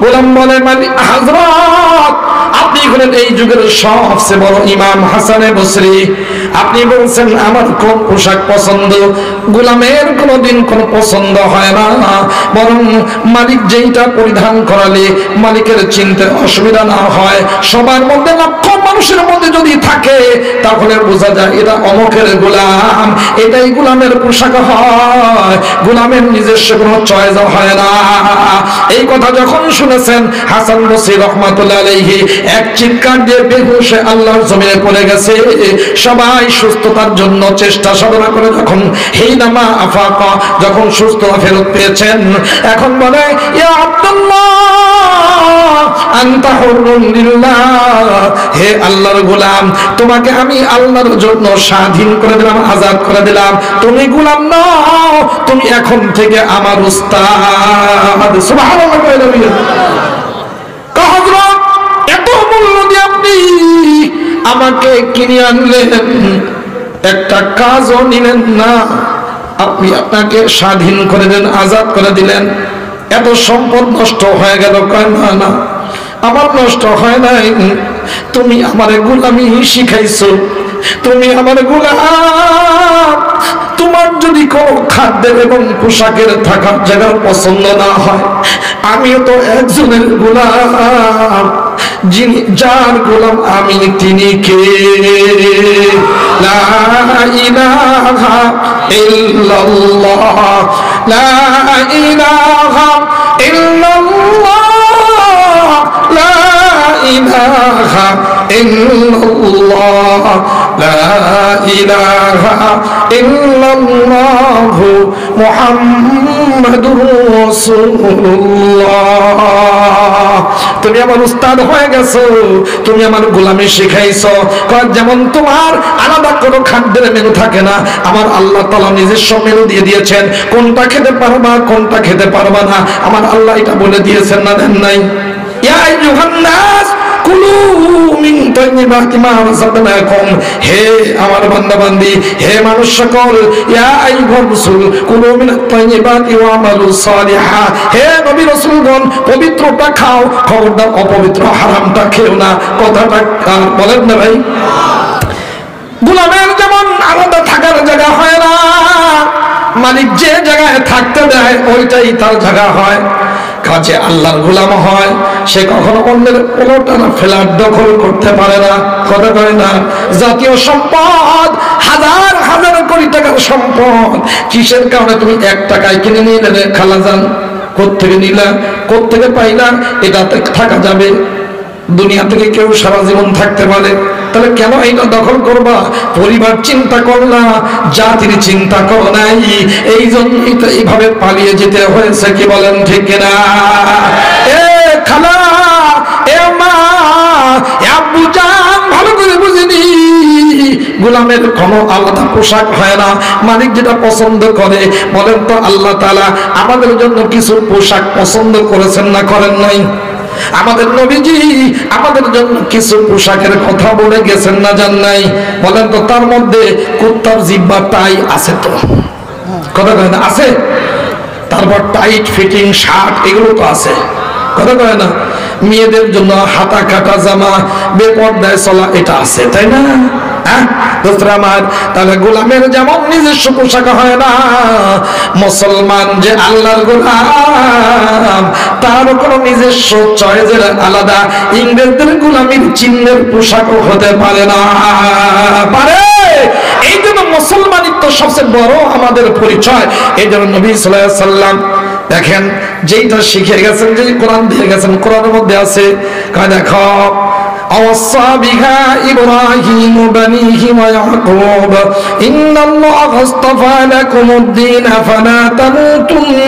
[SPEAKER 1] গোলাম বলে, মালিক হযরত, আপনি হলেন এই যুগের সবচেয়ে বড় ইমাম হাসানে বসরি, আপনি বলছেন আমার কোন পোশাক পছন্দ? গোলামের কোনদিন কোন পছন্দ হয় না, বরং মালিক যেইটা পরিধান করালে মালিকের চিনতে অসুবিধা না হয়, সবার মধ্যে লক্ষ মানুষের মধ্যে যদি থাকে তাহলে বোঝা যায় এটা অমুকের গোলাম, এটাই গোলামের পোশাক হয়, গোলামের নিজস্ব কোনো চয়েস হয় না। এই কথা যখন শুনেছেন হাসান বসরি রহমাতুল্লাহ আলাইহি এক চিৎকার দিয়ে বেহুশ আল্লাহর জমিনে পড়ে গেছে। সবাই সুস্থতার জন্য চেষ্টা সাধনা করে যখন হিনামা আফাকা, যখন সুস্থতা ফেরত পেয়েছেন, এখন বলে, ইয়া আব্দুল্লাহ আনতা হুররুন লিল্লাহ, হে আল্লাহর গোলাম, তোমাকে আমি আল্লাহর জন্য স্বাধীন করে দিলাম, আজাদ করে দিলাম, তুমি গোলাম নও, তুমি এখন থেকে আমার উস্তাদ। সুবহানাল্লাহ। হযরত, এত মূল্য দিয়ে আপনি আমাকে কিনে আনলেন, একটা কাজও নিলেন না, আপনি আপনাকে স্বাধীন করে দেন, আজাদ করে দিলেন, এত সম্পদ নষ্ট হয়ে গেল? না না, আমার নষ্ট হয় নাই, তুমি আমার গোলামি শিখাইছো, তুমি আমার গোলাম। তোমার যদি কোনো খাদ্যের এবং পোশাকের থাকার জায়গার পছন্দ না হয়, আমিও তো একজনের গোলাম, যিনি যার গোলাম আমি, তিনি কে? লা ইলাহা ইল্লাল্লাহ, লা ইলাহা ইল্লাল্লাহ, লা ইলাহা ইল্লাল্লাহ, লা ইলাহা ইল্লাল্লাহ, মুহাম্মাদুর রাসূলুল্লাহ। তুমি আমার উস্তাদ হয়ে গেছো, তুমি আমার গোলামি শিখাইছো। যেমন তোমার আলাদা কোনো খাদ্যের মেনু থাকে না, আমার আল্লাহ তাআলা নিজস্ব মেনু দিয়ে দিয়েছেন, কোনটা খেতে পারবা কোনটা খেতে পারবা না, আমার আল্লাহ এটা বলে দিয়েছেন না, দেন নাই? ইয়া আইয়ুহান নাস কুলু মিন তাইয়্যিবাতি মা রাযাকনাকুম, হে আমার বান্দা বান্দি, হে মানুষ সকল, ইয়া আইয়ুহার রাসূল কুলু মিন তাইয়্যিবাতি ওয়া আমালু সালিহা, হে নবী রাসূলগণ, পবিত্রটা খাও, খবরদার অপবিত্র হারামটা খেও না। কথাটা বলেন না ভাই? গোলামের যেমন আলাদা থাকার জায়গা হয় না, মালিক যে জায়গায় থাকতে দেয় ওইটাই তার জায়গা হয়। কাজে আল্লাহর গোলাম হয়, সে কখনো অন্যের পলটানা ফেলার দখল করতে পারে না। কথা কয় না? জাতীয় সম্পদ, হাজার হাজার কোটি টাকার সম্পদ, কিসের কারণে তুমি 1 টাকায় কিনে নিলে? খালাজান, কোত্থেকে নিলা, কোত্থেকে পাইলা? এটাতে থাকা যাবে, দুনিয়া থেকে কেউ সারা জীবন থাকতে পারে, তাহলে কেন এইটা দখল করবা? পরিবার চিন্তা করলা, জাতির চিন্তা করো নাই, এই জন্যই তো এইভাবে পালিয়ে যেতে হয়েছে। কি বলেন ঠিক কিনা? এ খালা, এ মা, এ আব্বু জান, ভালো করে বুঝিনি, গোলামের কোনো আলাদা পোশাক হয় না, মালিক যেটা পছন্দ করে। বলেন তো, আল্লাহ তাআলা আমাদের জন্য কিছু পোশাক পছন্দ করেছেন না করেন নাই? আমাদের নবীজি আমাদের জন্য কিছু পোশাকের কথা বলে গেছেন না জান নাই? বলেন তো, তার মধ্যে কুত্তার জিহ্বা টাই আছে তো? কথা কয় না? আছে। তারপর টাইট ফিটিং শার্ট, এগুলো তো আছে। কথা কয় না? মেয়েদের জন্য হাতা কাটা জামা, বেপর্দায় চলা, এটা আছে, তাই না? আমার তাহলে গোলামের যেমন নিজস্ব পোশাক হয় না, মুসলমান যে আল্লাহর গোলাম তার কোনো নিজস্ব চয়েসের আলাদা ইংরেজদের গোলামির চিহ্নের পোশাকও হতে পারে না। পারে? এই জন্য মুসলমানিত্ব সবচেয়ে বড় আমাদের পরিচয়। এই জন্য নবী সাল্লাল্লাহু আলাইহি ওয়াসাল্লাম দেখেন যেইটা শিখে গেছেন, যে কোরআন দিয়ে গেছেন, কোরআনের মধ্যে আছে, দেখো أوصى بها إبراهيم بنيه ويعقوب إن الله اصطفى لكم الدين فلا تموتن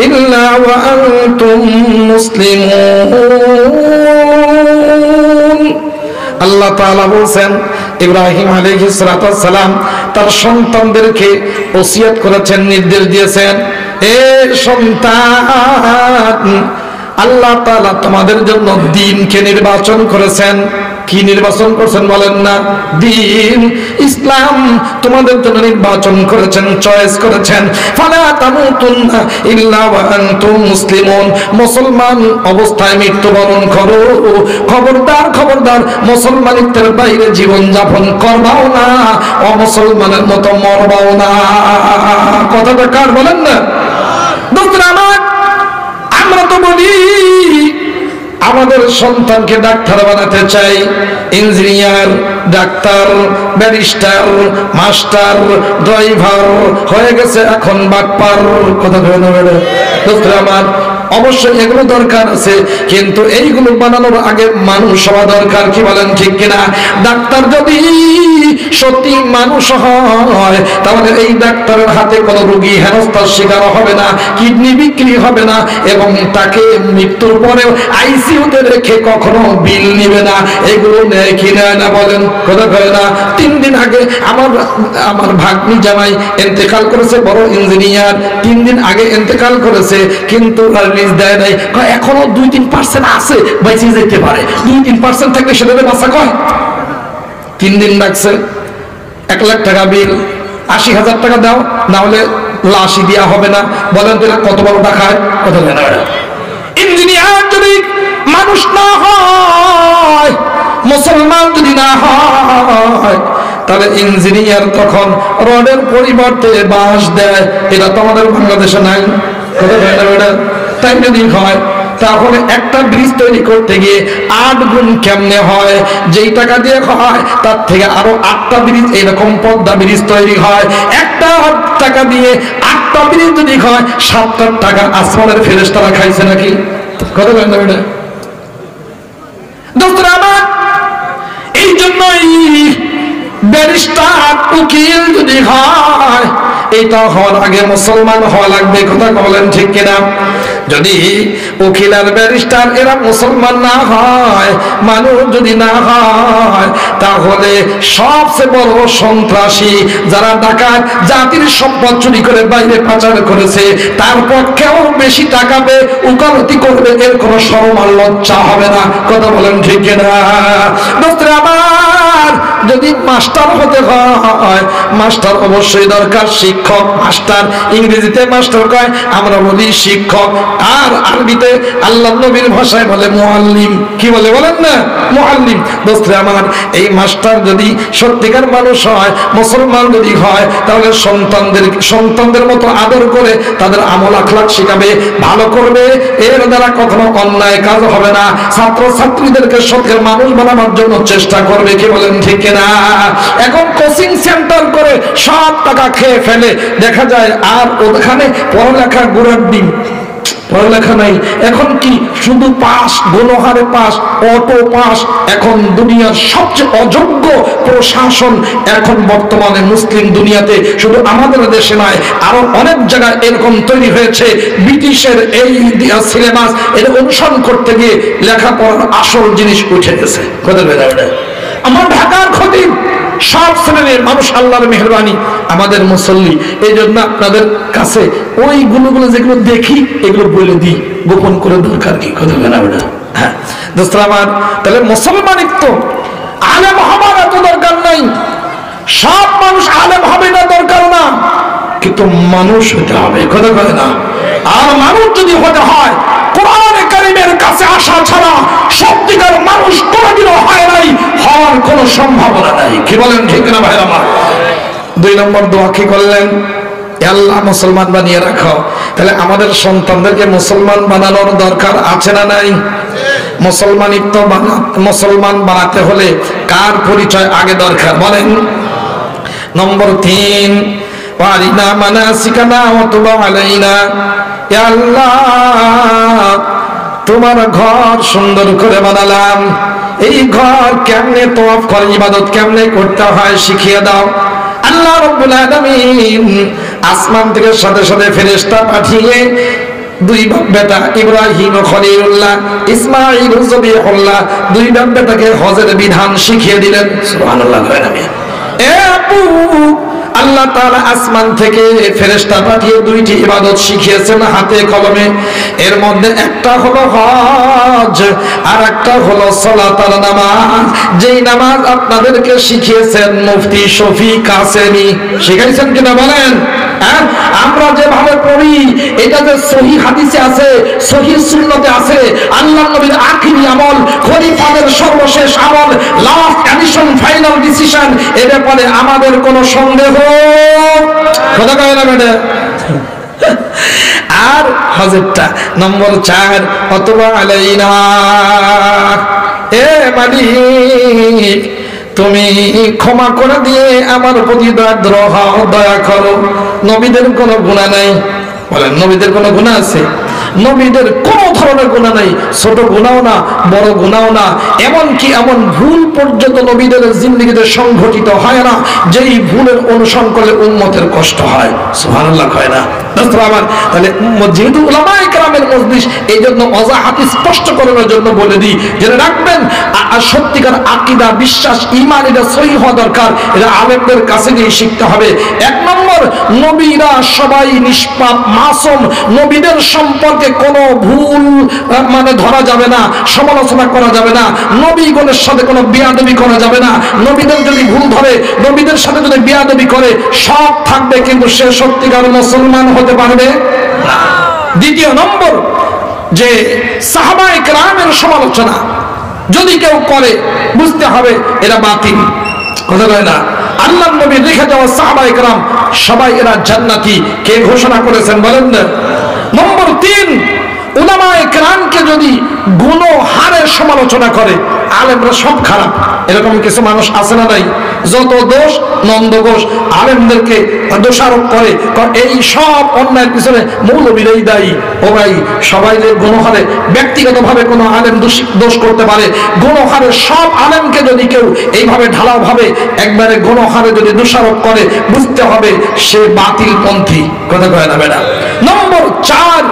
[SPEAKER 1] إلا وأنتم مسلمون আল্লাহ তাআলা বলেন ইব্রাহিম আলাইহিস সালাম তার সন্তানদেরকে ওসিয়ত করেছেন, নির্দেশ দিয়েছেন, এ সন্তান, আল্লাহ তাআলা তোমাদের জন্য দ্বীনকে নির্বাচন করেছেন। কি নির্বাচন করেছেন বলেন না? দ্বীন, ইসলাম তোমাদের জন্য নির্বাচন করেছেন, চয়েস করেছেন। ফালা তামুতুন্না ইল্লা ওয়া আনতুম মুসলিমুন, মুসলমান অবস্থায় মৃত্যুবরণ করো। খবরদার খবরদার, মুসলমানিত্বের বাইরে জীবন যাপন করবাও না, অমুসলমানের মতো মরবাও না। কথাটা কার বলেন না? দোস্তরা আমার, আমরা তো বলি আমাদের সন্তানকে ডাক্তার বানাতে চাই, engineer, doctor, barrister, master, driver হয়ে গেছে এখন বাটপার। কথা বলেন না দোস্তরা আমার? অবশ্যই এগুলো দরকার আছে, কিন্তু এইগুলো বানানোর আগে মানুষ হওয়া দরকার। কি বলেন, ঠিক কিনা? ডাক্তার যদি সত্যি মানুষ হয় তাহলে এই ডাক্তারের হাতে কোনো রোগী হেনস্থার শিকার হবে না, কিডনি বিক্রি হবে না, এবং তাকে মৃত্যুর পরেও আইসিইউতে রেখে কখনো বিল নিবে না। এগুলো নেয় কি নেয় না বলেন? কথা কয় না? 3 দিন আগে আমার ভাগ্নি জামাই ইন্তেকাল করেছে, বড় ইঞ্জিনিয়ার, 3 দিন আগে ইন্তেকাল করেছে, কিন্তু দেয় নাই। এখনো 2-3% আছে, বেঁচে যেতে পারে। 2-3% থাকলে সেটা বাঁচা কয়। 3 দিন রাখছে, 1 লাখ টাকা বিল, 80,000 টাকা দাও, না হলে লাশই দেওয়া হবে না। বলেন তো এটা কত বড় টাকা? কত না? ইঞ্জিনিয়ার যদি মানুষ না হয়, মুসলমান যদি না হয়, তাহলে ইঞ্জিনিয়ার তখন রডের পরিবর্তে বাঁশ দেয়। এটা তো আমাদের বাংলাদেশে নাই। তাই যদি হয় তাহলে একটা ব্রিজ তৈরি করতে গিয়ে 8 গুণ কেমনে হয়? যেই টাকা দিয়ে হয় তার থেকে আরো 8টা ব্রিজ এরকম পদ্মা ব্রিজ তৈরি হয়। একটা টাকা দিয়ে 8টা ব্রিজ যদি হয়, 7টা টাকা আসমানের ফেরেশতারা খাইছে নাকি? কথা বলেন না বেটা? দোস্তরা আমার, এই জন্যই ব্যারিস্টার, উকিল যদি হয়, এটা হওয়ার আগে মুসলমান হওয়া লাগবে। কথা বলেন ঠিক কিনা? যদি উকিল আর ব্যারিস্টার এরা মুসলমান না হয়, মানুষ যদি না হয়, তাহলে সবচেয়ে বড় সন্ত্রাসী যারা ডাকাত, জাতির সম্পদ চুরি করে বাইরে পাচার করেছে, তার পক্ষেও বেশি টাকা পেয়ে উকালতি করবে, এর কোনো শরম আর লজ্জা হবে না। কথা বলেন ঠিক কিনা? দোস্তরা আমার, যদি মাস্টার হতে হয়, মাস্টার অবশ্যই দরকার। শিক্ষক, মাস্টার, ইংরেজিতে মাস্টার কয়, আমরা বলি শিক্ষক, আর আরবিতে আল্লাহ নবীর ভাষায় বলে মুআল্লিম। কি বলে বলেন না? মুআল্লিম। দোস্ত আমার, এই মাস্টার যদি সত্যিকার মানুষ হয়, মুসলমান যদি হয়, তাহলে সন্তানদের মতো আদর করে তাদের আমল আখলাক শিখাবে, ভালো করবে। এর দ্বারা কখনো অন্যায় কাজ হবে না। ছাত্র ছাত্রীদেরকে সত্যের মানুষ বানানোর জন্য চেষ্টা করবে। কি বলেন ঠিক কিনা? এখন কোচিং সেন্টার করে সব টাকা খেয়ে ফেলে, দেখা যায় আর ওখানে পড়ালেখা গোড়ার ডিম, পড়ালেখা নাই। এখন কি শুধু পাস, গণহারে পাস, অটো পাস। এখন দুনিয়ার সবচেয়ে অযোগ্য প্রশাসন এখন বর্তমানে মুসলিম দুনিয়াতে, শুধু আমাদের দেশে নয়, আরো অনেক জায়গায় এরকম তৈরি হয়েছে। ব্রিটিশের এই সিলেবাস এটা অনুসরণ করতে গিয়ে লেখাপড়ার আসল জিনিস উঠে গেছে। আমার ঢাকার খতিব, সব শ্রেণীর মানুষ, আল্লাহর মেহেরবানি, আমাদের মুসল্লি। এই জন্য আপনাদের কাছে ওই গুলোগুলো যেগুলো দেখি এগুলো বলে দিই, গোপন করে দরকার কি? কথা বলে ওটা। হ্যাঁ দোস্তরা আমার, তাহলে মুসলমানিত্ব আলেম হবার এত দরকার নাই। সব মানুষ আলেম হবে না, দরকার না, কিন্তু মানুষ হতে হবে। কথা বলে না? আর মানুষ যদি হতে হয়, কোরআনে কারীমের কাছে আসা ছাড়া সত্যিকার মানুষ কোনোদিনও হয় নাই, হওয়ার কোনো সম্ভাবনা নাই। কি বলেন ঠিক না ভাই আমার? 2 নম্বর দোয়া কি করলেন? আল্লাহ মুসলমান বানিয়ে রাখো। তাহলে আমাদের সন্তানদেরকে মুসলমান বানানোর দরকার আছে না নাই? মুসলমান বানাতে হলে কার পরিচয় আগে দরকার বলেন? নম্বর 3, ওয়ারিনা মানাসিকানা ওয়া তুব আলাইনা। ইয়া আল্লাহ, তোমার ঘর সুন্দর করে বানালাম, এই ঘর কেমনে তওয়াফ করে, ইবাদত কেমনে করতে হয় শিখিয়ে দাও। আল্লাহ রাব্বুল আলামিন আসমান থেকে সাথে সাথে ফেরেশতা পাঠিয়ে দুই বাপ বেটা ইব্রাহিম খলিলুল্লাহ, ইসমাঈল জবিহুল্লাহ, দুই বাপ বেটাকে হজের বিধান শিখিয়ে দিলেন। সুবহানাল্লাহ। এ আপু, আল্লাহ তাআলা আসমান থেকে ফেরেশতা পাঠিয়ে দুইটি ইবাদত শিখিয়েছেন হাতে কলমে। এর মধ্যে একটা হলো হজ আর একটা হলো সালাতুল নামাজ। যেই নামাজ আপনাদেরকে শিখিয়েছেন মুফতি শফি কাসেমি। শিখাইছেন কিনা বলেন? হ্যাঁ, আমরা যেভাবে পড়ি এটা যে সহিহ হাদিসে আছে, সহিহ সুন্নতে আছে, আল্লাহর নবীর আখিরি আমল, খলিফাদের সর্বশেষ আমল, লাস্ট এডিশন, ফাইনাল ডিসিশন, এর ব্যাপারে আমাদের কোনো সন্দেহ কথা কয় না বেটা। আর হজরটা নম্বর 4, অতবা আলাইনা, এ মালিক তুমি ক্ষমা করে দিয়ে আমার প্রতি দয়া করো। নবীদের কোনো গুনাহ নাই, বলেন নবীদের কোনো গুনাহ আছে? নবীদের কোন ধরনের গুনাহ নাই, ছোট গুনাহও না, বড় গুনাহও না। এমনকি এমন ভুল পর্যন্ত নবীদের জিন্দেগিতে সংঘটিত হয় না যেই ভুলের অনুসরণ করলে উম্মতের কষ্ট হয়। সুবহানাল্লাহ হয় না? আমার তাহলে যেহেতু উলামায়ে কেরামের মজলিস, এই জন্য ওয়াজাহাত স্পষ্ট করানোর জন্য বলে দিই, জেনে রাখবেন সত্যিকার আকীদা, বিশ্বাস, ঈমান এটা সহিহ হওয়া দরকার। এটা আলেমদের কাছে গিয়ে শিখতে হবে। 1 নম্বর, নবীরা সবাই নিষ্পাপ, মাসুম। নবীদের সম্পর্কে কোনো ভুল মানে ধরা যাবে না, সমালোচনা করা যাবে না, নবীগণের সাথে কোনো বিয়াদবি করা যাবে না। নবীদের যদি ভুল ধরে, নবীদের সাথে যদি বিয়াদবি করে, সব থাকবে কিন্তু সে সত্যিকার মুসলমান হতে পারবে না। 2 নম্বর, যে সাহাবায়ে কেরামের সমালোচনা যদি কেউ করে বুঝতে হবে এরা বাতিল। কথা বলে না? আল্লাহর নবী রেখে যাওয়া সাহাবায়ে কেরাম সবাই এরা জান্নাতি। কে ঘোষণা করেছেন বলেন না? নম্বর 3, উলামায়ে কেরামকে যদি গুণহারের সমালোচনা করে, আলেমরা সব খারাপ, এরকম কিছু মানুষ আছে না নাই? যত দোষ নন্দ ঘোষ আলেমদেরকে দোষারোপ করে, এই সব অন্যায়ের পিছনে মৌলবীরাই দায়ী। ও ভাই, সবাই যে গুণহারে ব্যক্তিগতভাবে কোনো আলেম দোষ করতে পারে, গুণহারে সব আলেমকে যদি কেউ এইভাবে ঢালাও ভাবে একবারে গুণহারে যদি দোষারোপ করে, বুঝতে হবে সে বাতিল পন্থী। কথা কয় না বেটা? নম্বর 4,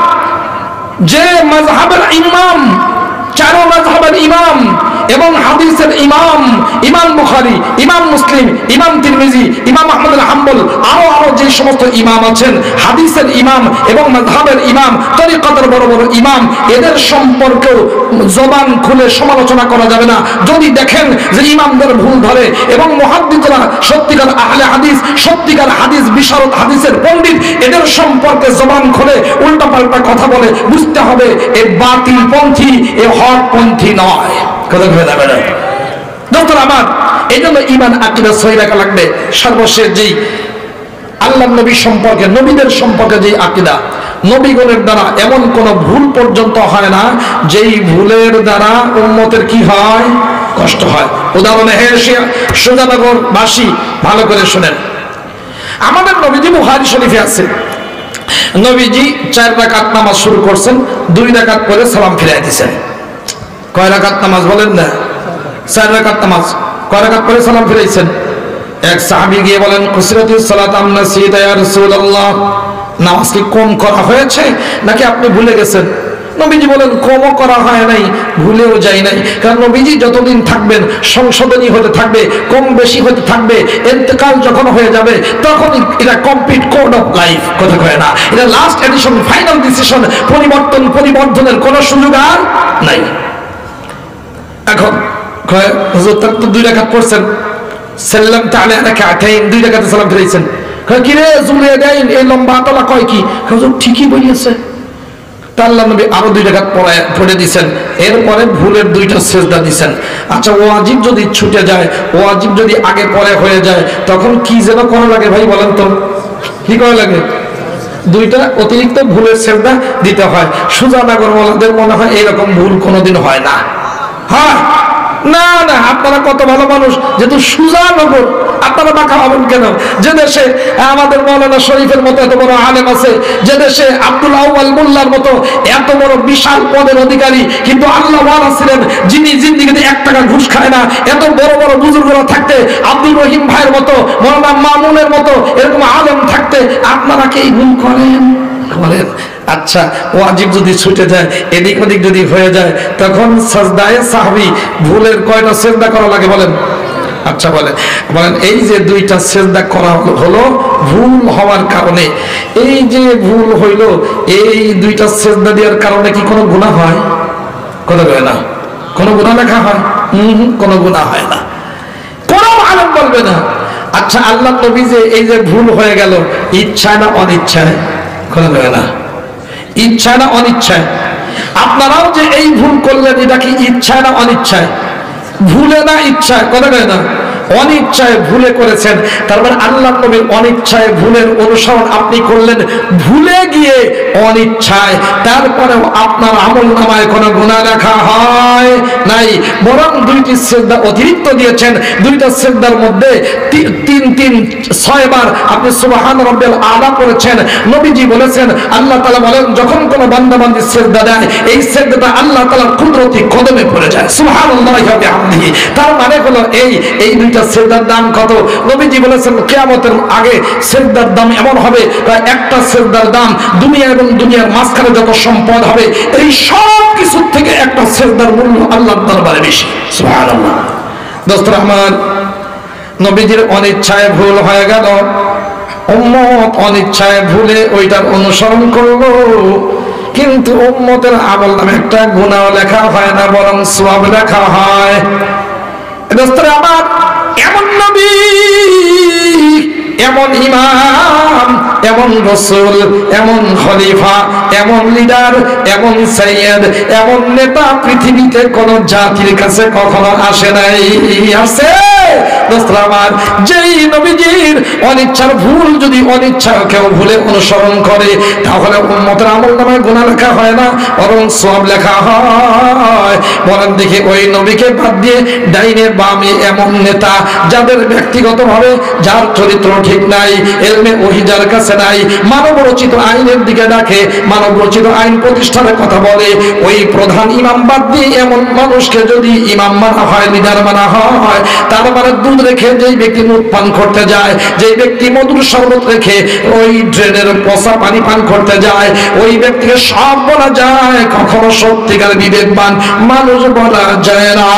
[SPEAKER 1] যে মাযহাবের ইমাম, 4 মাযহাবের ইমাম এবং হাদিসের ইমাম, ইমাম বুখারী, ইমাম মুসলিম, ইমাম তিরমিজি, ইমাম আহমদ বিন হাম্বল, আরো যে সমস্ত ইমাম আছেন, হাদিসের ইমাম এবং মাযহাবের ইমাম, তরিকতের বড় বড় ইমাম, এদের সম্পর্কেও জবান খুলে সমালোচনা করা যাবে না। যদি দেখেন যে ইমামদের ভুল ধরে এবং মুহাদ্দিসরা সত্যিকার আহলে হাদিস, সত্যিকার হাদিস বিশারদ, হাদিসের পণ্ডিত, এদের সম্পর্কে জবান খুলে উল্টাপাল্টা কথা বলে, বুঝতে হবে এ বাতিল পন্থী, এ হক পন্থী নয়। কথা বলে যাবে না ডক্টর আমার। এই জন্য ঈমান আকীদা সহিহ রাখা লাগবে। সর্বশেষ যেই আল্লাহর নবী সম্পর্কে, নবীদের সম্পর্কে যেই আকীদা, নবীগণের দ্বারা এমন কোন ভুল পর্যন্ত হয় না যেই ভুলের দ্বারা উম্মতের কি হয়? কষ্ট হয়। উদাহরণে সুজানগর বাসী ভালো করে শুনেন। আমাদের নবীজি বুখারী শরীফে আছে, নবীজি 4 রাকাত নামাজ শুরু করছেন, 2 রাকাত পরে সালাম ফিরাই দিয়েছেন। কয় রাকাত নামাজ বলেন না? 4 রাকাত নামাজ। কয় রাকাত পরে সালাম ফিরাইছেন? এক সাহাবী গিয়ে বলেন, কুসরাতুস সালাত আমনা সাইয়্যিদা ইয়া রাসূলুল্লাহ, নামাজ কি কম করা হয়েছে নাকি আপনি ভুলে গেছেন? নবীজি বলেন, কমও করা হয় নাই, ভুলেও যাই নাই। কারণ নবীজি যতদিন থাকবেন সংশোধনী হতে থাকবে, কম বেশি হতে থাকবে। ইন্তেকাল যখন হয়ে যাবে তখন এটা কমপ্লিট কোড অফ লাইফ। কথা কয় না? এটা লাস্ট এডিশন, ফাইনাল ডিসিশন। পরিবর্তনের কোনো সুযোগ আর নাই। এখন কয় হুজুর তার তো 2 রাকাত পড়ছেন, সাল্লাম তাআলা রাকাতাইন, 2 রাকাতে সালাম ফিরাইছেন। কয় কি রে জুলিয়া দেন এই লম্বা তলা কয় কি? হুজুর ঠিকই বলিয়েছে। আল্লাহর নবী আরো 2 রাকাত পড়ে দিয়েছেন। এরপরে ভুলের 2টা সিজদা দিয়েছেন। আচ্ছা, ওয়াজিব যদি ছুটে যায়, ওয়াজিব যদি আগে পরে হয়ে যায়, তখন কি যেন করা লাগে ভাই বলেন তো? কি করা লাগে? 2টা অতিরিক্ত ভুলের সিজদা দিতে হয়। সুজানগর ওয়ালাদের মনে হয় এরকম ভুল কোনোদিন হয় না। হ্যাঁ, না না, আপনারা কত ভালো মানুষ, যেহেতু সুজা নগর আপনারা বাঁকা হবেন কেন? যে দেশে আমাদের মৌলানা শরীফের মতো এত বড় আলেম আছে, যে দেশে আব্দুল আউয়াল মোল্লার মতো এত বড় বিশাল পদের অধিকারী কিন্তু আল্লাহ ওয়ালা ছিলেন, যিনি জিন্দেগিতে 1 টাকা ঘুষ খায় না, এত বড় বড় বুজুর্গরা থাকতে, আব্দুল রহিম ভাইয়ের মতো, মৌলানা মামুনের মতো এরকম আলেম থাকতে আপনারা কি ভুল করেন? করেন। আচ্ছা, ওয়াজিব যদি ছুটে যায়, এদিক ওদিক যদি হয়ে যায়, তখন সাজদায়ে সাহবী ভুলের কয়টা সিজদা করা লাগে বলেন? আচ্ছা বলেন, এই যে 2টা সিজদা করা হলো ভুল হওয়ার কারণে, এই যে ভুল হইল, এই 2টা সিজদা দেওয়ার কারণে কি কোনো গুনাহ হয়? কথা বলে না, কোনো গুনাহ লেখা হয়? কোনো গুনাহ হয় না, কোনো আলেম বলবে না। আচ্ছা, আল্লাহ নবী যে এই যে ভুল হয়ে গেল, ইচ্ছায় না অনিচ্ছায়? কথা বলে না, ইচ্ছায় না অনিচ্ছায়? আপনারাও যে এই ভুল করলেন, এটা কি ইচ্ছায় না অনিচ্ছায়? ভুলে না ইচ্ছায়? কথা বলে না, অনিচ্ছায় ভুলে করেছেন। তারপর আল্লাহ নবীর অনিচ্ছায় ভুলের অনুসরণ আপনি করলেন, ভুলে গিয়ে অনিচ্ছায়, তারপরেও আপনার আমলনামায় কোনো গুনাহ লেখা হয় নাই, বরং 2টি সিজদা অতিরিক্ত দিয়েছেন। 2টা সিজদার মধ্যে 6 বার আপনি সুবহান রাব্বিল আলা করেছেন। নবীজি বলেছেন, আল্লাহ তাআলা বলেন, যখন কোনো বান্দা বান্দি সিজদা দেয়, এই সিজদাটা আল্লাহ তাআলার কুদরতি কদমে পড়ে যায়। সুবহানাল্লাহি ওয়া বিহামদিহি। তার মানে হলো এই 2টা সিজদার দাম কত? নবীজি বলেছেন, কিয়ামতের আগে সিজদার দাম এমন হবে, একটা সিজদার দাম দুনিয়া এবং দুনিয়ার মাঝখানে যত সম্পদ হবে, এই সব কিছু থেকে একটা সিজদার মূল্য আল্লাহর দরবারে বেশি। সুবহানাল্লাহ। দোস্তরা আমার, নবীজির অনিচ্ছায় ভুল হয়ে গেল, উম্মত অনিচ্ছায় ভুলে ওইটার অনুসরণ করলো, কিন্তু উম্মতের আমল নামে একটা গুনাহ লেখা হয় না, বরং সওয়াব লেখা হয়। দোস্তরা আমার, এমন নবী, এমন ইমাম, এমন রাসূল, এমন খলিফা, এমন লিডার, এমন সাইয়্যিদ, এমন নেতা পৃথিবীতে কোন জাতির কাছে কখনো আসে নাই। আছে দোস্তরা আমার, যেই নবীজির অনিচ্ছার ভুল যদি অনিচ্ছা কেউ ভুলে অনুসরণ করে, তাহলে উম্মতের আমলনামায় গুনাহ লেখা হয় না, বরং সওয়াব লেখা হয়। বলেন দেখি, ওই নবীকে বাদ দিয়ে ডাইনে বামে এমন নেতা, যাদের ব্যক্তিগতভাবে যার চরিত্র ঠিক নাই, ইলমে ওহী যার কাছে নাই, মানব রচিত আইনের দিকে ডাকে, মানব রচিত আইন প্রতিষ্ঠানের কথা বলে, ওই প্রধান ইমাম বাদ দিয়ে এমন মানুষকে যদি ইমাম মানা হয়, লিডার মানা হয়, তার মানে দুধ রেখে যেই ব্যক্তি দুধ পান করতে যায়, যেই ব্যক্তি মধুর শরবত রেখে ওই ড্রেনের পচা পানি পান করতে যায়, ওই ব্যক্তিকে সব বলা যায়, কখনো সত্যিকার বিবেকবান মানুষ বলা যায় না।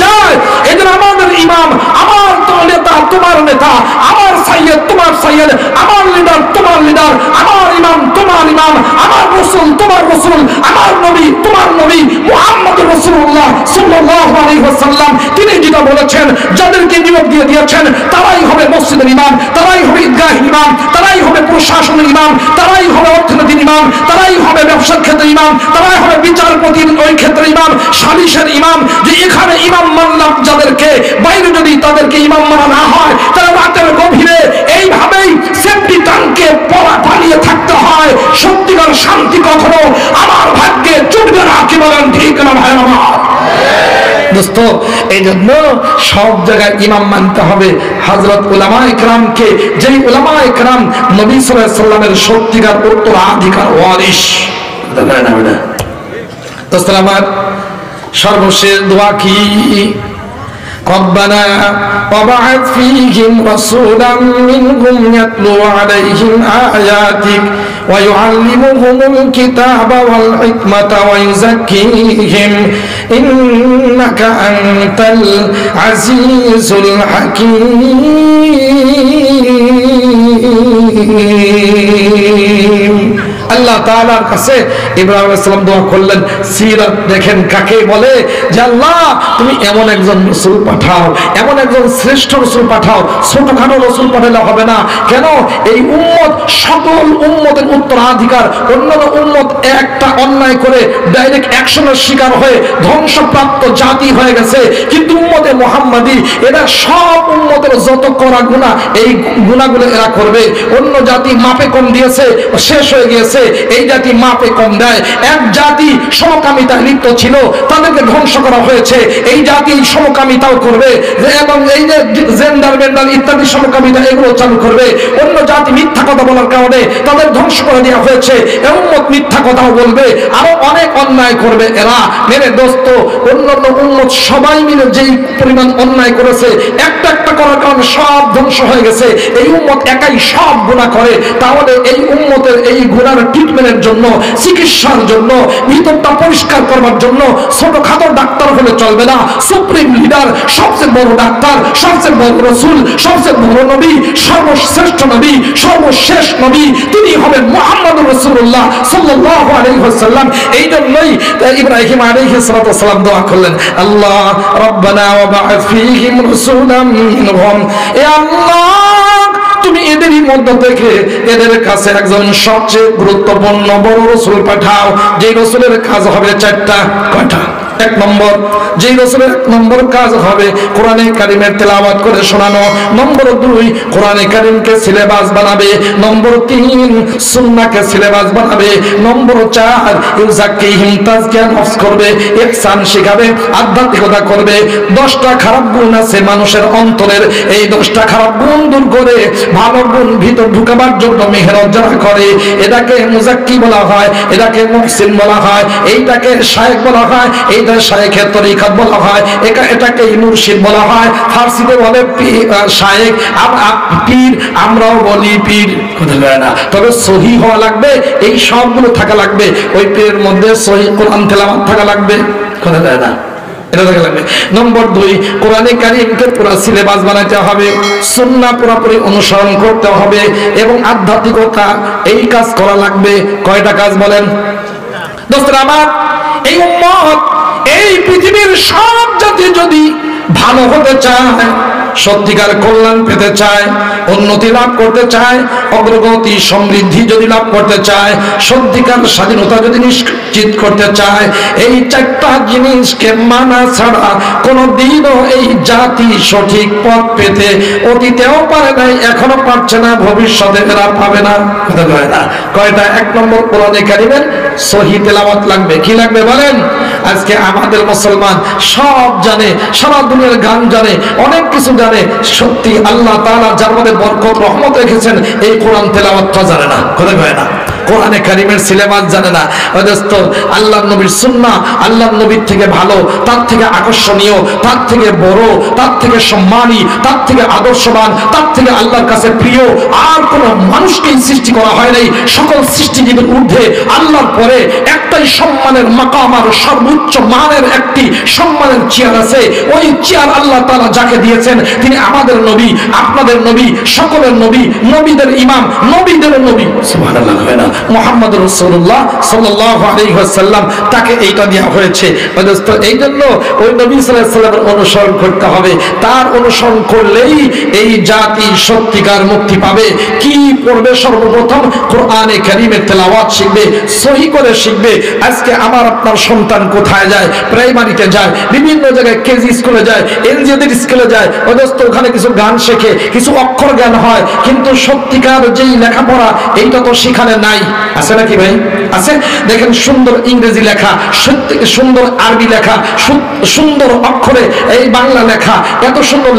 [SPEAKER 1] যায় এদের আমাদের ইমাম, আমার তো নেতা তোমার নেতা, আমার সাইয়্যিদ তোমার সাইয়্যিদ, আমার লিডার তোমার লিডার, আমার ইমাম তোমার ইমাম, আমার রাসূল তোমার রাসূল, আমার নবী তোমার নবী মুহাম্মদুর রাসূলুল্লাহ সাল্লাল্লাহু আলাইহি ওয়াসাল্লাম। তিনি যেটা বলেছেন, যাদেরকে নিয়োগ দিয়ে দিয়েছেন, তারাই হবে মসজিদের ইমাম, তারাই হবে ঈদগাহের ইমাম, তারাই হবে প্রশাসনের ইমাম, তারাই হবে অর্থনীতির ইমাম, তারাই হবে ব্যবসার ক্ষেত্রে ইমাম, তারাই হবে বিচারপতির ওই ক্ষেত্রে ইমাম, সালিশের ইমাম। যে এখানে ইমাম মানলাম যাদেরকে, বাইরে যদি তাদেরকে ইমাম মানা না হয়, তারা রাতের গভীরে এইভাবেই সেফটি ট্যাঙ্কে পালিয়ে থাকতে হয়। সত্যিকার শান্তি কখনো আমার ভাগ্যে জুটবে না। কি বলেন ঠিক না ভাই আমার? দোস্ত, এই জন্য সব জায়গায় ইমাম মানতে হবে হযরত উলামায়ে কেরামকে, যেই উলামায়ে কেরাম নবী সাল্লাল্লাহু আলাইহি ওয়াসাল্লামের সত্যিকার উত্তরাধিকার ওয়ারিস। দোস্ত আমার, সর্বশেষ দোয়া কি? ربنا وبعث فيهم رسولا منهم يتلو عليهم آياتك ويعلمهم الكتاب والحكمة ويزكيهم إنك أنت العزيز الحكيم। আল্লাহ তাআলার কাছে ইব্রাহিম আলাইহিস সালাম দোয়া করলেন। সিরাত দেখেন কাকে বলে, যে আল্লাহ তুমি এমন একজন রাসূল পাঠাও, এমন একজন শ্রেষ্ঠ রাসূল পাঠাও। ছোটখাটো রাসূল পাঠালে হবে না। কেন? এই উম্মত সকল উম্মতের উত্তরাধিকার। অন্যান্য উম্মত একটা অন্যায় করে ডাইরেক্ট অ্যাকশনের শিকার হয়ে ধ্বংসপ্রাপ্ত জাতি হয়ে গেছে, কিন্তু উম্মতে মুহাম্মাদি এরা সব উম্মতের যত করা গুনাহ, এই গুনাহগুলো এরা করবে। অন্য জাতি মাপে কম দিয়েছে, শেষ হয়ে গিয়েছে, করেছে এই জাতি মাপে কম দেয়। এক জাতি সমকামিতায় লিপ্ত ছিল, তাদেরকে ধ্বংস করা হয়েছে, এই জাতি সমকামিতাও করবে এবং এই যে জেন্ডার বেন্ডার ইত্যাদি সমকামিতা এগুলো চালু করবে। অন্য জাতি মিথ্যা কথা বলার কারণে তাদের ধ্বংস করে দেওয়া হয়েছে, উম্মত মিথ্যা কথাও বলবে, আরো অনেক অন্যায় করবে এরা। মেরে দোস্ত, অন্যান্য উম্মত সবাই মিলে যেই পরিমাণ অন্যায় করেছে, একটা একটা করার কারণে সব ধ্বংস হয়ে গেছে। এই উম্মত একাই সব গুনাহ করে, তাহলে এই উম্মতের এই গুনার ট্রিটমেন্টের জন্য, চিকিৎসার জন্য, ভিতরটা পরিষ্কার করবার জন্য ছোটখাটো ডাক্তার হলে চলবে না। সুপ্রিম লিডার, সবচেয়ে বড় ডাক্তার, সবচেয়ে বড় রসুল, সবচেয়ে বড় নবী, সর্বশ্রেষ্ঠ নবী, সর্বশেষ নবী, তিনি হবেন মুহাম্মদ রাসূলুল্লাহ সাল্লাল্লাহু আলাইহি ওয়াসাল্লাম। এই জন্যই ইব্রাহিম আলাইহিস সালাম দোয়া করলেন, আল্লাহ রব্বানা ওয়া বা'আথ ফীহিম রাসূলাম মিনহুম, এ আল্লাহ তুমি এদেরই মধ্য থেকে এদের কাছে একজন সবচেয়ে গুরুত্বপূর্ণ বড় রসুল পাঠাও, যে রসুলের কাজ হবে চারটা। কয়টা? এক নম্বর, যেই রসুলের এক নম্বর কাজ হবে কোরআনে কারিমের তেলাওয়াত করে শোনানো। নম্বর 2, কোরআনে কারিমকে সিলেবাস বানাবে। নম্বর 3, সুন্নাহকে সিলেবাস বানাবে। নম্বর 4, ইউজাক্কিহিম, তাজকিয়া নফস করবে, ইহসান শিখাবে, আধ্যাত্মিকতা করবে। 10টা খারাপ গুণ আছে মানুষের অন্তরের, এই 10টা খারাপ গুণ দূর করে ভালো গুণ ভিতর ঢুকাবার জন্য মেহনত যারা করে, এটাকে মুজাক্কি বলা হয়, এটাকে মুহসিন বলা হয়, এইটাকে শায়েখ বলা হয়, এইটা শায়েখের তরিকাত বলা হয়, এটাকে মুর্শিদ বলা হয়। ফার্সিতে বলে শায়েখ, পীর, আমরাও বলি পীর। কোথায় না, তবে সহি হওয়া লাগবে, এই সবগুলো থাকা লাগবে। ওই পীরের মধ্যে সহি কোরআন তেলাওয়াত থাকা লাগবে। কোথায় না, এটা দেখা লাগবে। নম্বর 2, কোরআনে কারিমকে পুরো সিলেবাস বানাতে হবে, সুন্নাহ পুরোপুরি অনুসরণ করতে হবে এবং আধ্যাত্মিকতা, এই কাজ করা লাগবে। কয়টা কাজ বলেন দোস্তরা আমার? এই উম্মত, এই পৃথিবীর সব জাতি যদি ভালো হতে চায়, সত্যিকার কল্যাণ পেতে চায়, উন্নতি লাভ করতে চায়, অগ্রগতি সমৃদ্ধি যদি লাভ করতে চায়, সত্যিকার স্বাধীনতা যদি নিশ্চিত করতে চায়, এই 4টা জিনিসকে মানা ছাড়া কোনদিনও এই জাতি সঠিক পথ পেতে অতীতেও পারে নাই, এখনো পারছে না, ভবিষ্যতে এরা পাবে না। কয়টা? 1 নম্বর, কোরআনে কারিমের সহি তেলাওয়াত লাগবে। কি লাগবে বলেন? আজকে আমাদের মুসলমান সব জানে, সারা দুনিয়ার গান জানে, অনেক কিছু জানে, সত্যি আল্লাহ তাআলা যার মধ্যে বরকত রহমত রেখেছেন এই কোরআন তেলাওয়াতটা জানে না। কোথায় না, কোরআনে কারিমের সিলেবাস জানে না। দোস্ত, আল্লাহর নবীর সুন্নাহ আল্লাহর নবীর থেকে ভালো, তার থেকে আকর্ষণীয়, তার থেকে বড়, তার থেকে সম্মানী, তার থেকে আদর্শবান, তার থেকে আল্লাহর কাছে প্রিয় আর কোন মানুষকেই সৃষ্টি করা হয় নাই। সকল সৃষ্টিজীবের ঊর্ধ্বে আল্লাহর পরে একটাই সম্মানের মাকাম আর সর্বোচ্চ মানের একটি সম্মানের চেয়ার আছে। ওই চেয়ার আল্লাহ তাআলা যাকে দিয়েছেন তিনি আমাদের নবী, আপনাদের নবী, সকলের নবী, নবীদের ইমাম, নবীদের নবী। সুবহানাল্লাহ, হয় না? মুহাম্মদ রাসূলুল্লাহ সাল্লাল্লাহু আলাইহি ওয়াসাল্লাম, তাকে এইটা দেওয়া হয়েছে। দোস্ত, এই জন্য ওই নবী সাল্লাল্লাহু আলাইহি ওয়াসাল্লামের অনুসরণ করতে হবে। তার অনুসরণ করলেই এই জাতি সত্যিকার মুক্তি পাবে। কি পড়বে? সর্বপ্রথম কোরআনে কারীমের তেলাওয়াত শিখবে, সহি করে শিখবে। আজকে আমার আপনার সন্তান কোথায় যায়? প্রাইমারিতে যায়, বিভিন্ন জায়গায় কেজি স্কুলে যায়, এনজিওদের স্কুলে যায়। দোস্ত, ওখানে কিছু গান শেখে, কিছু অক্ষর জ্ঞান হয়, কিন্তু সত্যিকার যেই লেখাপড়া এইটা তো সেখানে নাই। আছে নাকি ভাই? আছে। দেখেন, সুন্দর ইংরেজি লেখা, সুন্দর আরবি লেখা, সুন্দর অক্ষরে এই বাংলা লেখা, এত সুন্দর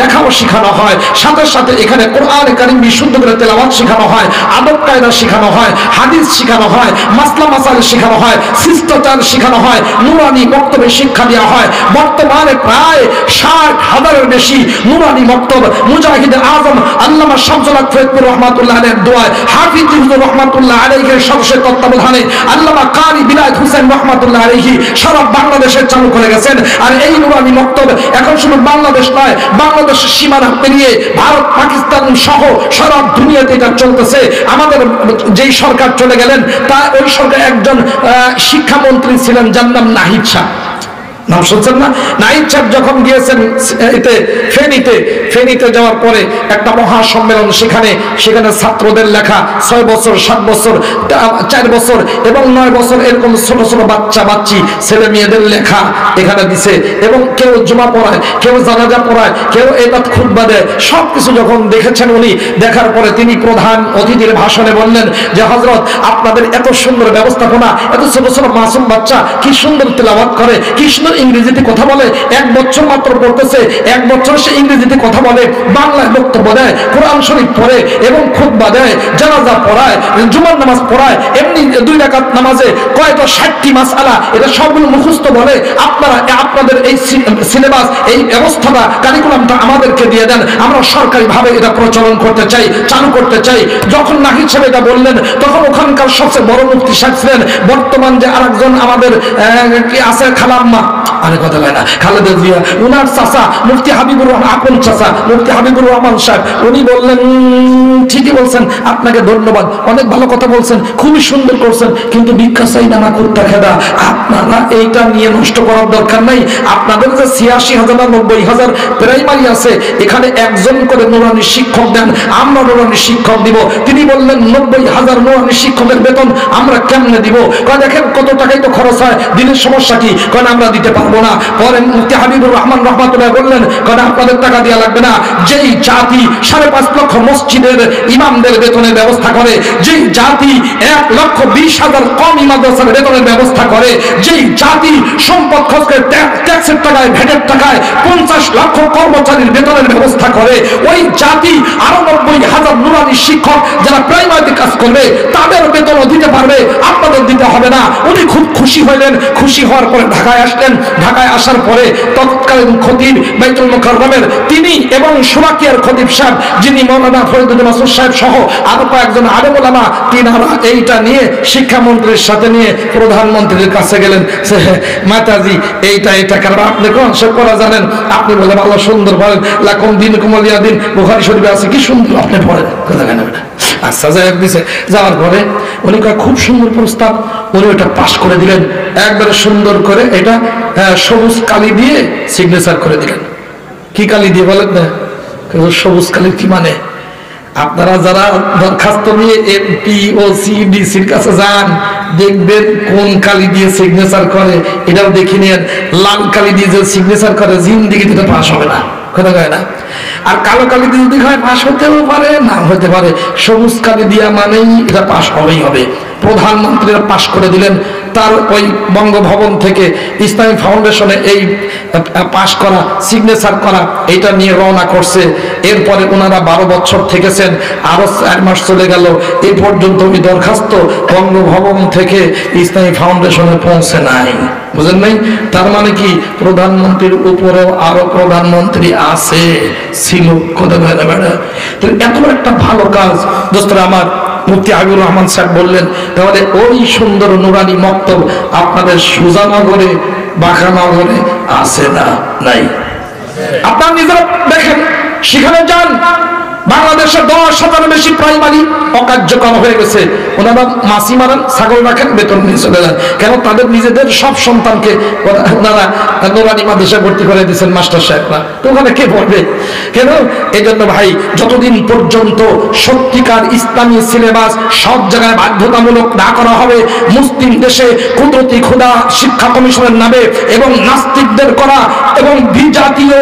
[SPEAKER 1] লেখাও শেখানো হয়। সাথে সাথে এখানে কোরআন কারীম বিশুদ্ধ করে তেলাওয়াত শেখানো হয়, আদব কায়দা শেখানো হয়, হাদিস শেখানো হয়, মাসলা মাসাইল শেখানো হয়, শিষ্টাচার শেখানো হয়, নুরানি বক্তব্যে শিক্ষা দেওয়া হয়। বর্তমানে প্রায় 60,000-এর বেশি নুরানি বক্তব্য মুজাহিদে আজম আল্লামা শামসুল হক ফরিদপুর রহমাতুল্লাহ আলাইহির দোয়ায়, হাফিজ হুজুর রহমাতুল্লাহ আলাইহির সর্বশেষ তত্ত্বাবধানে আল্লামা কারি বিলায়েত হোসেন রহমাতুল্লাহ আলাইহি সারা বাংলাদেশে চালু করে গেছেন। আর এই নুরানি বক্তব্য এখন শুধু বাংলাদেশ নয়, বাংলাদেশের সীমানা পেরিয়ে ভারত, পাকিস্তান সহ সারা দুনিয়াতে এটা চলতেছে। আমাদের যেই সরকার চলে গেলেন, তা ওই সরকার একজন শিক্ষামন্ত্রী ছিলেন, যার নাম নাহিদ শাহ। নাম শুনছেন না? নাইট সাহেব যখন গিয়েছেন ফেনীতে যাওয়ার পরে একটা মহা সম্মেলন, সেখানে ছাত্রদের লেখা 6 বছর 7 বছর 4 বছর এবং 9 বছর এরকম ছোট ছোট বাচ্চি ছেলে মেয়েদের লেখা এখানে দিছে, এবং কেউ জুমা পড়ায়, কেউ জানাজা পড়ায়, কেউ এবাদত খুতবা দেয়। সবকিছু যখন দেখেছেন উনি, দেখার পরে তিনি প্রধান অতিথির ভাষণে বললেন যে হযরত, আপনাদের এত সুন্দর ব্যবস্থাপনা, এত ছোট ছোট মাসুম বাচ্চা কি সুন্দর তেলাওয়াত করে, কি সুন্দর ইংরেজিতে কথা বলে, 1 বছর মাত্র পড়তেছে, 1 বছর সে ইংরেজিতে কথা বলে, বাংলায় বক্তব্য দেয়, কোরআন শরীফ পড়ে এবং খুতবা দেয়, জানাজা পড়ায়, জুমার নামাজ পড়ায়, এমনি 2 রাকাত নামাজে কয়টা 60টি মাসআলা, এটা সবগুলো মুখস্থ বলে। আপনাদের এই সিলেবাস, এই ব্যবস্থাটা, কারিকুলামটা আমাদেরকে দিয়ে দেন, আমরা সরকারিভাবে এটা প্রচলন করতে চাই, চালু করতে চাই। যখন নাহিদ সাহেব এটা বললেন, তখন ওখানকার সবচেয়ে বড় মুফতি সাহেব ছিলেন, বর্তমান যে আরেকজন আমাদের কি আছে, খালাম্মা, আরে কথা হয় না, খালেদা জিয়া, উনার চাচা মুফতি হাবিবুর রহমান, আপন চাচা মুফতি হাবিবুর রহমান সাহেব, উনি বললেন ঠিকই বলছেন, আপনাকে ধন্যবাদ, অনেক ভালো কথা বলছেন, খুবই সুন্দর করছেন, কিন্তু ভিক্ষা চাই না কুত্তা খেদা, আপনারা এইটা নিয়ে নষ্ট করার দরকার নাই। আপনাদের যে 86,000 না 90,000 প্রাইমারি আছে, এখানে একজন করে নুরানি শিক্ষক দেন, আমরা নুরানি শিক্ষক দিব। তিনি বললেন 90,000 নুরানি শিক্ষকের বেতন আমরা কেমনে দিব? দেখেন কত টাকাই তো খরচ হয়, দিনের সমস্যা কি? আমরা দিতে পারবো না। পরে মুফতি হাবিবুর রহমান রহমাতুল্লাহ বললেন, আপনাদের টাকা দেওয়া লাগবে না। যেই জাতি 5.5 লক্ষ মসজিদের ইমামদের বেতনের ব্যবস্থা করে, যেই জাতি 1,20,000 কম মাদ্রাসার বেতনের ব্যবস্থা করে, যেই জাতি সম্পদ খরচ করে ট্যাক্সের টাকায়, ভ্যাটের টাকায় 50 লক্ষ কর্মচারীর বেতনের ব্যবস্থা করে, ওই জাতি আরো 90,000 নুরানি শিক্ষক যারা প্রাইমারিতে কাজ করবে তাদের বেতনও দিতে পারবে, আপনাদের দিতে হবে না। উনি খুব খুশি হইলেন। খুশি হওয়ার পরে ঢাকায় আসলেন। ঢাকায় আসার পরে তৎকালীন খতিব বাইতুল মুকাররমের তিনি এবং সুরাকিয়ার খতিব সাহেব, যিনি মাওলানা ফরিদুল মাসুদ সাহেব সহ আরো কয়েকজন আলেম ওলামা, তিনারা এইটা নিয়ে শিক্ষামন্ত্রীর সাথে নিয়ে প্রধানমন্ত্রীর কাছে গেলেন। মাতাজি এইটা কারণ আপনি কোন সে করা জানেন, আপনি বলে ভালো সুন্দর বলেন, লাকুম দীনুকুম ওয়ালিয়া দীন, বুখারী শরীফে আছে, কি সুন্দর আপনি পড়েন, কথা কেন বেটা। আচ্ছা যাই দিছে, যাওয়ার পরে উনি কয় খুব সুন্দর প্রস্তাব, উনি ওটা পাশ করে দিলেন একবারে সুন্দর করে, এটা সবুজ কালি দিয়ে সিগনেচার করে দিলেন। কি কালি দিয়ে বলেন না? সবুজ কালি কি মানে? আপনারা যারা দরখাস্ত নিয়ে এমপি ও সিডিসির কাছে যান, দেখবেন কোন কালি দিয়ে সিগনেচার করে, এটাও দেখে নিন। লাল কালি দিয়ে যে সিগনেচার করে, জিন্দিগি দিতে পাস হবে না, কথা কয় না। আর কালো কালি দিয়ে যদি হয়, পাশ হতেও পারে, না হতে পারে। সবুজ কালি দিয়া মানেই এটা পাশ হবেই হবে। প্রধানমন্ত্রীরা পাশ করে দিলেন। তার ওই বঙ্গভবন থেকে ইসলামী ফাউন্ডেশনে এই পাশ করা, সিগনেচার করা, এটা নিয়ে রওনা করছে। এরপরে ওনারা 12 বছর থেকেছেন, আরো 4 মাস চলে গেল, এই পর্যন্ত ওই দরখাস্ত বঙ্গভবন থেকে ইসলামী ফাউন্ডেশনে পৌঁছে নাই। বুঝেন নাই? তার মানে কি প্রধানমন্ত্রীর উপরেও আরো প্রধানমন্ত্রী আছে, ছিল, কথা বলে না বেটা। তো এত একটা ভালো কাজ দোস্তরা আমার মুফতি হাবিবুর রহমান সাহেব বললেন, তাহলে ওই সুন্দর নুরানি মক্তব আপনাদের সুজানগরে, বাঁকানগরে আছে না? নাই। আপনারা নিজেরা দেখেন, সেখানে যান, বাংলাদেশে 10,000 বেশি প্রাইমারি অকার্যকর হয়ে গেছে। ওনারা মাছি মারেন, ছাগল রাখেন, বেতন নিয়ে চলে যান। কেন? তাদের নিজেদের সব সন্তানকে ওনারা নুরানি মাদ্রাসায় ভর্তি করে দিয়েছেন মাস্টার সাহেবরা। তো ওখানে কে পড়বে? কেন? এই জন্য ভাই, যতদিন পর্যন্ত সত্যিকার ইসলামী সিলেবাস সব জায়গায় বাধ্যতামূলক না করা হবে, মুসলিম দেশে কুদরতি খোদা শিক্ষা কমিশনের নামে এবং নাস্তিকদের করা এবং বিজাতীয়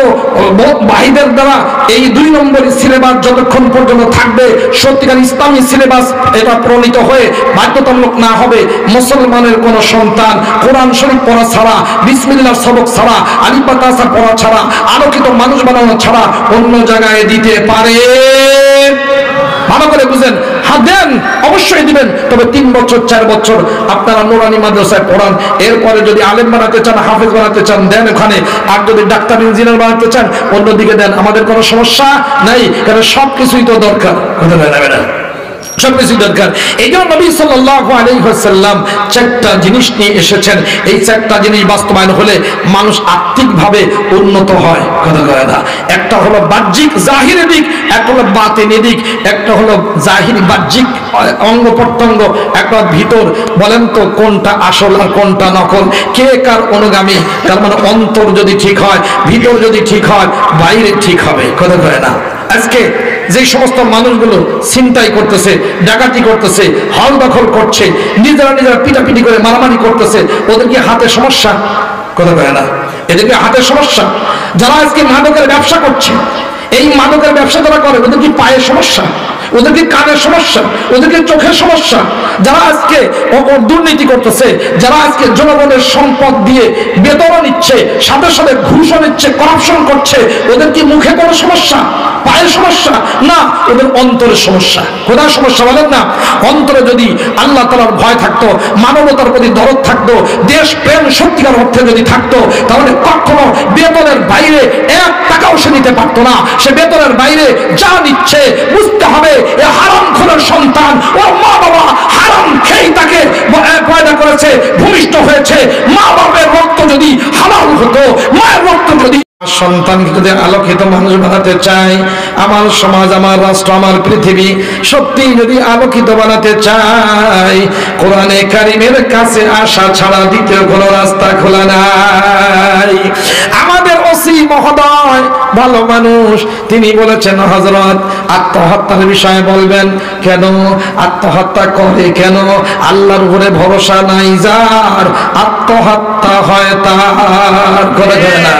[SPEAKER 1] ভাইদের দ্বারা এই 2 নম্বরের সিলেবাস যতক্ষণ পর্যন্ত থাকবে, সত্যিকার ইসলামী সিলেবাস এটা প্রণীত হয়ে বাধ্যতামূলক না হবে, মুসলমানের কোন সন্তান কোরআন শরীফ পড়া ছাড়া, বিসমিল্লাহ সবক ছাড়া, আলিফ তাসা পড়া ছাড়া, আলোকিত মানুষ বানানো ছাড়া অন্য জায়গায় দিতে পারে? ভালো করে বুঝেন। হ্যাঁ দেন, অবশ্যই দিবেন, তবে 3 বছর 4 বছর আপনারা নুরানি মাদ্রাসায় পড়ান। এরপরে যদি আলেম বানাতে চান, হাফেজ বানাতে চান, দেন ওখানে। আর যদি ডাক্তার ইঞ্জিনিয়ার বানাতে চান, অন্যদিকে দেন, আমাদের কোনো সমস্যা নাই, কারণ সবকিছুই তো দরকার, কথা বলে না। সবকিছু দরকার। এই জন্য নবী সাল্লাল্লাহু আলাইহি ওয়াসাল্লাম চারটা জিনিস নিয়ে এসেছেন। এই চারটা জিনিস বাস্তবায়ন হলে মানুষ আত্মিকভাবে উন্নত হয়, কথা কয় না। একটা হলো বাহ্যিক জাহিরি দিক, একটা হলো বাতিনি দিক। একটা হলো জাহিরি বাহ্যিক অঙ্গ প্রত্যঙ্গ, একটা ভিতর। বলেন তো কোনটা আসল আর কোনটা নকল, কে কার অনুগামী? তার মানে অন্তর যদি ঠিক হয়, ভিতর যদি ঠিক হয়, বাইরে ঠিক হবে, কথা কয় না। আজকে যে সমস্ত মানুষগুলো ছিনতাই করতেছে, ডাকাতি করতেছে, হল দখল করছে, নিজেরা পিটাপিটি করে মারামারি করতেছে, ওদেরকে হাতে সমস্যা, কথা বলে না, এদেরকে হাতে সমস্যা। যারা আজকে মাদকের ব্যবসা করছে, এই মাদকের ব্যবসা যারা করে, ওদের কি পায়ে সমস্যা, ওদের কি কানের সমস্যা, ওদেরকে চোখের সমস্যা। যারা আজকে দুর্নীতি করতেছে, যারা আজকে জনগণের সম্পদ দিয়ে বেতন নিচ্ছে, সাথে সাথে ঘুষও নিচ্ছে, করাপশন করছে, ওদের কি মুখে কোনো সমস্যা, পায়ের সমস্যা? না, ওদের অন্তরের সমস্যা। কোথায় সমস্যা বলেন না? অন্তরে যদি আল্লাহ তাআলার ভয় থাকতো, মানবতার প্রতি দরদ থাকতো, দেশ প্রেম সত্যিকার অর্থে যদি থাকতো, তাহলে কখনো বেতনের বাইরে 1 টাকাও সে নিতে পারতো না। সে বেতনের বাইরে যা নিচ্ছে, বুঝতে হবে এ হারামখোরের সন্তান, ও মা বাবা হারাম খেয়ে তাকে পয়দা করেছে, ভূমিষ্ঠ হয়েছে। মা বাবার রক্ত যদি হালাল হতো, মায়ের রক্ত যদি। সন্তানকে যদি আলোকিত মানুষ বানাতে চাই, আমার সমাজ, আমার রাষ্ট্র, আমার পৃথিবী সত্যি যদি আলোকিত বানাতে চাই, কোরআনে কারিমের কাছে আসা ছাড়া দ্বিতীয় কোনো রাস্তা খোলা নাই। আমাদের ওসি মহোদয় ভালো মানুষ, তিনি বলেছেন হযরত আত্মহত্যার বিষয়ে বলবেন। কেন আত্মহত্যা করে? কেন? আল্লাহর উপরে ভরসা নাই যার, আত্মহত্যা হয় তার। করে না?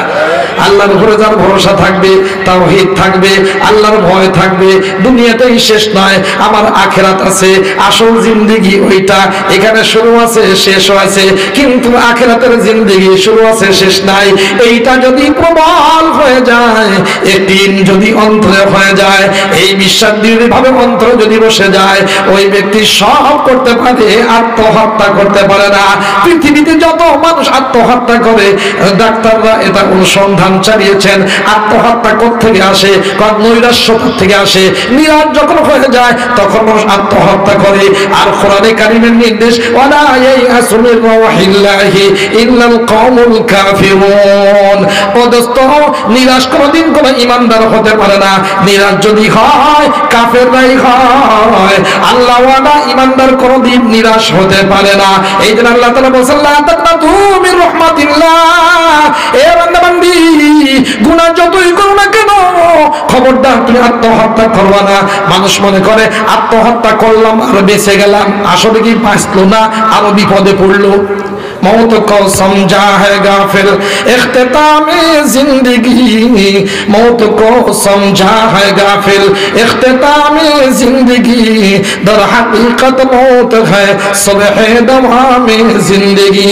[SPEAKER 1] আল্লাহর উপরে যার ভরসা থাকবে, তাওহীদ থাকবে, আল্লাহর ভয় থাকবে, দুনিয়াতেই শেষ নয়, আমার আখিরাত আছে। আসল জিন্দেগি ওইটা, এখানে শুরু আছে শেষও আছে, কিন্তু আখিরাতের জিন্দেগি শুরু আছে শেষ নাই। এইটা যদি প্রবল হয়ে যায়, একদিন যদি অন্তরে হয়ে যায়, এই বিশ্বাস দৃঢ়ভাবে অন্তরে যদি বসে যায়, ওই ব্যক্তি সব করতে পারে, আত্মহত্যা করতে পারে না। পৃথিবীতে যত মানুষ আত্মহত্যা করে, ডাক্তাররা এটা অনুসন্ধান চালিয়েছেন, আত্মহত্যা কোত্থেকে আসে? নৈরাশ্য থেকে আসে। নিরাশ যখন হয়ে যায়, তখন মানুষ আত্মহত্যা করে। আর কোরআনে কারিমের নির্দেশ, ওয়ালা ইয়াসু মির রাহিল্লাহি ইল্লাল কওমুল কাফিরুন। ও দোস্ত, নিরাশ কোনদিন কোন ঈমানদার হতে পারে না। নিরাশ যদি হয়, কাফেররাই হয়। আল্লাহ ওয়ালা ঈমানদার কোনদিন নিরাশ হতে পারে না। এই জন্য আল্লাহ তাআলা বলেন, লা তাকনাতু মির রাহমাতিল্লাহ। এ বান্দা বান্দি, গুনাহ যতই করো না কেন, খবরদার তুমি আত্মহত্যা করবা না। মানুষ মনে করে আত্মহত্যা করলাম আর বেঁচে গেলাম, আসলে কি বাঁচলো না, আরো বিপদে পড়লো। मौत को समझा है गाफिल इख्तितामे जिंदगी, मौत को समझा है गाफिल इख्तितामे जिंदगी, दर हकीकत मौत है सुबह दवामे जिंदगी।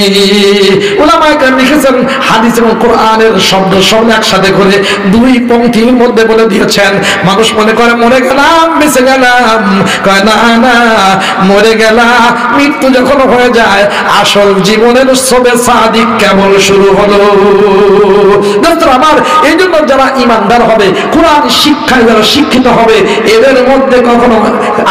[SPEAKER 1] উলামায়ে কেরাম লিখেছেন, হাদিস এবং কোরআনের শব্দ সব একসাথে করে 2 পংক্তির মধ্যে বলে দিয়েছেন। মানুষ মনে করে মরে গেলাম, বেঁচে গেলাম, কয় না না, মরে গেলাম, মৃত্যু যখন হয়ে যায়, আসল জীবনের সবে সাদিক কেবল শুরু হলো। আমার এই জন্য যারা ইমানদার হবে, কোরআন শিক্ষায় যারা শিক্ষিত হবে, এদের মধ্যে কখনো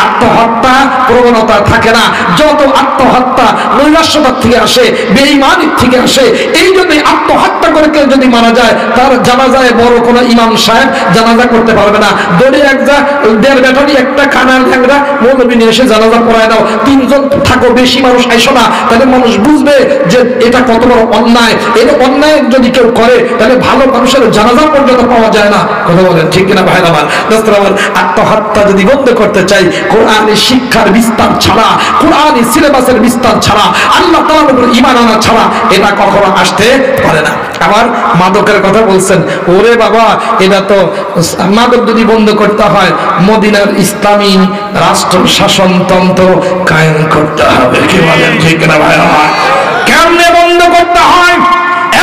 [SPEAKER 1] আত্মহত্যা প্রবণতা থাকে না। যত আত্মহত্যা নৈরাশ্যতার থেকে আসে, বেঈমানির থেকে আসে। এই জন্য আত্মহত্যা করে কেউ যদি মারা যায়, তার জানাজায় বড় কোনো ইমাম সাহেব জানাজা করতে পারবে না। দড়ি একটা 1.5 ব্যাটারি একটা কানার ল্যাংরা মৌলবী নিয়ে এসে জানাজা পড়ায় দাও, 3 জন থাকো, বেশি মানুষ আইসো না, তাহলে মানুষ বুঝবে যে এটা কত বড় অন্যায়। এই অন্যায় যদি কেউ করে, তাহলে ভালো মানুষের জানাজা পর্যন্ত পাওয়া যায় না। কথা বলেন ঠিক কিনা ভাই আমার? দোস্ত আমার, আত্মহত্যা যদি বন্ধ করতে চাই, কোরআনী শিক্ষার বিস্তার ছাড়া, কোরআনী সিলেবাসের বিস্তার ছাড়া, আল্লাহ তাআলার উপর ঈমান আনা ছাড়া এটা কখনো আসতে পারে না। আবার মাদকের কথা বলছেন, ওরে বাবা, এটা তো মাদক যদি বন্ধ করতে হয়, মদিনার ইসলামী রাষ্ট্র শাসনতন্ত্র কায়েম করতে হবে। কি বলেন ঠিক কিনা ভাই আমার? কেমনে বন্ধ করতে হয়?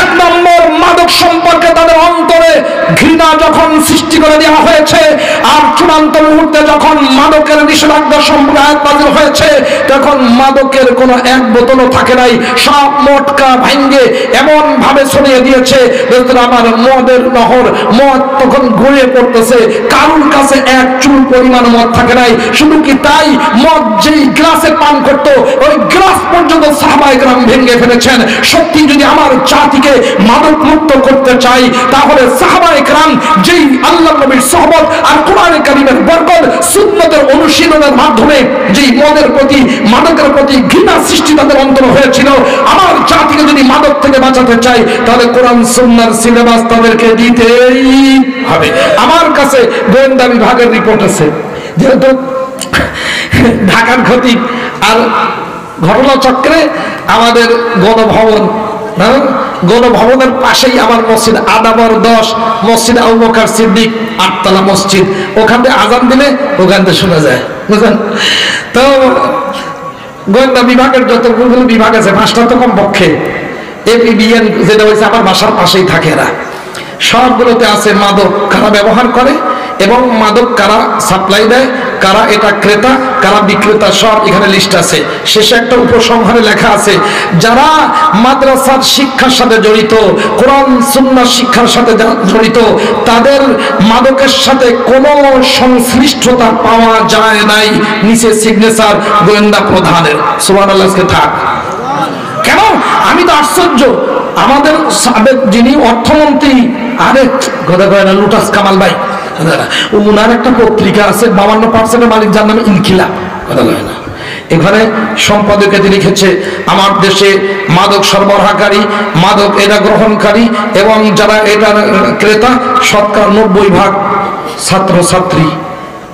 [SPEAKER 1] 1 নম্বর, মাদক সম্পর্কে তাদের অন্তরে ঘৃণা যখন সৃষ্টি করে দেওয়া হয়েছে, আর চূড়ান্ত মুহূর্তে যখন মাদকের নিষেধাজ্ঞা সম্পর্কে আয়াত নাযিল হয়েছে, তখন মাদকের কোনো এক বোতলও থাকে নাই, সব মটকা ভাঙ্গে এমন ভাবে ছড়িয়ে দিয়েছে আমার মদের নহর, মদ তখন গড়িয়ে পড়তেছে, কারুর কাছে এক চুল পরিমাণ মদ থাকে নাই। শুধু কি তাই, মদ যেই গ্লাসে পান করতো ওই গ্লাস পর্যন্ত সাহাবায়ে কেরাম ভেঙে ফেলেছেন। সত্যি যদি আমার জাতিকে মাদক মুক্ত করতে চাই, তাহলে সাহাবায়ে কেরাম যেই আল্লাহর নবীর সুহবত আর কোরআনে কারীমের বরকত সুন্নতের অনুশীলনের মাধ্যমে যেই মদের প্রতি মাদকের প্রতি ঘৃণা সৃষ্টি তাদের অন্তরে হয়েছিল, আমার জাতিকে যদি মাদক থেকে বাঁচাতে চাই তাহলে কোরআন সুন্নাহর সিলেবাস তাদেরকে দিতেই হবে। আমার কাছে গোয়েন্দা বিভাগের রিপোর্ট আছে, যেহেতু ঢাকার খতিব আর ঘটনা চক্রে আমাদের গণভবন, গণভবনের পাশেই আমার মসজিদ আদাবর 10, মসজিদ আবু বকর সিদ্দিক 8তলা মসজিদ, ওখান থেকে আজান দিলে ওখান থেকে শোনা যায়, বুঝলেন তো। গোয়েন্দা বিভাগের যতগুলো বিভাগ আছে 5টা তো কমপক্ষে, এপিবিএন যেটা হয়েছে আমার বাসার পাশেই থাকে, এরা সবগুলোতে আছে মাদক কারা ব্যবহার করে এবং মাদক কারা সাপ্লাই দেয়, কারা এটা ক্রেতা, কারা বিক্রেতা, সব এখানে লিস্ট আছে। শেষে একটা উপসংহারে লেখা আছে, যারা মাদ্রাসার শিক্ষার সাথে জড়িত, কোরআন সুন্নাহ শিক্ষার সাথে জড়িত, তাদের মাদকের সাথে কোনো সংশ্লিষ্টতা পাওয়া যায় নাই। নিচে সিগনেচার গোয়েন্দা প্রধানের। সুবহানাল্লাহ। থাক কেন, আমি তো আশ্চর্য। আমাদের সাবেক যিনি অর্থমন্ত্রী, আরে কথা কয় না, লুটাস কামাল ভাই, উনার একটা পত্রিকা আছে 52% মালিক, যার নামে ইনকিলাব, কথা কয় না। এখানে সম্পাদকে লিখেছে, আমার দেশে মাদক সরবরাহকারী, মাদক এটা গ্রহণকারী এবং যারা এটা ক্রেতা 90% ছাত্রছাত্রী।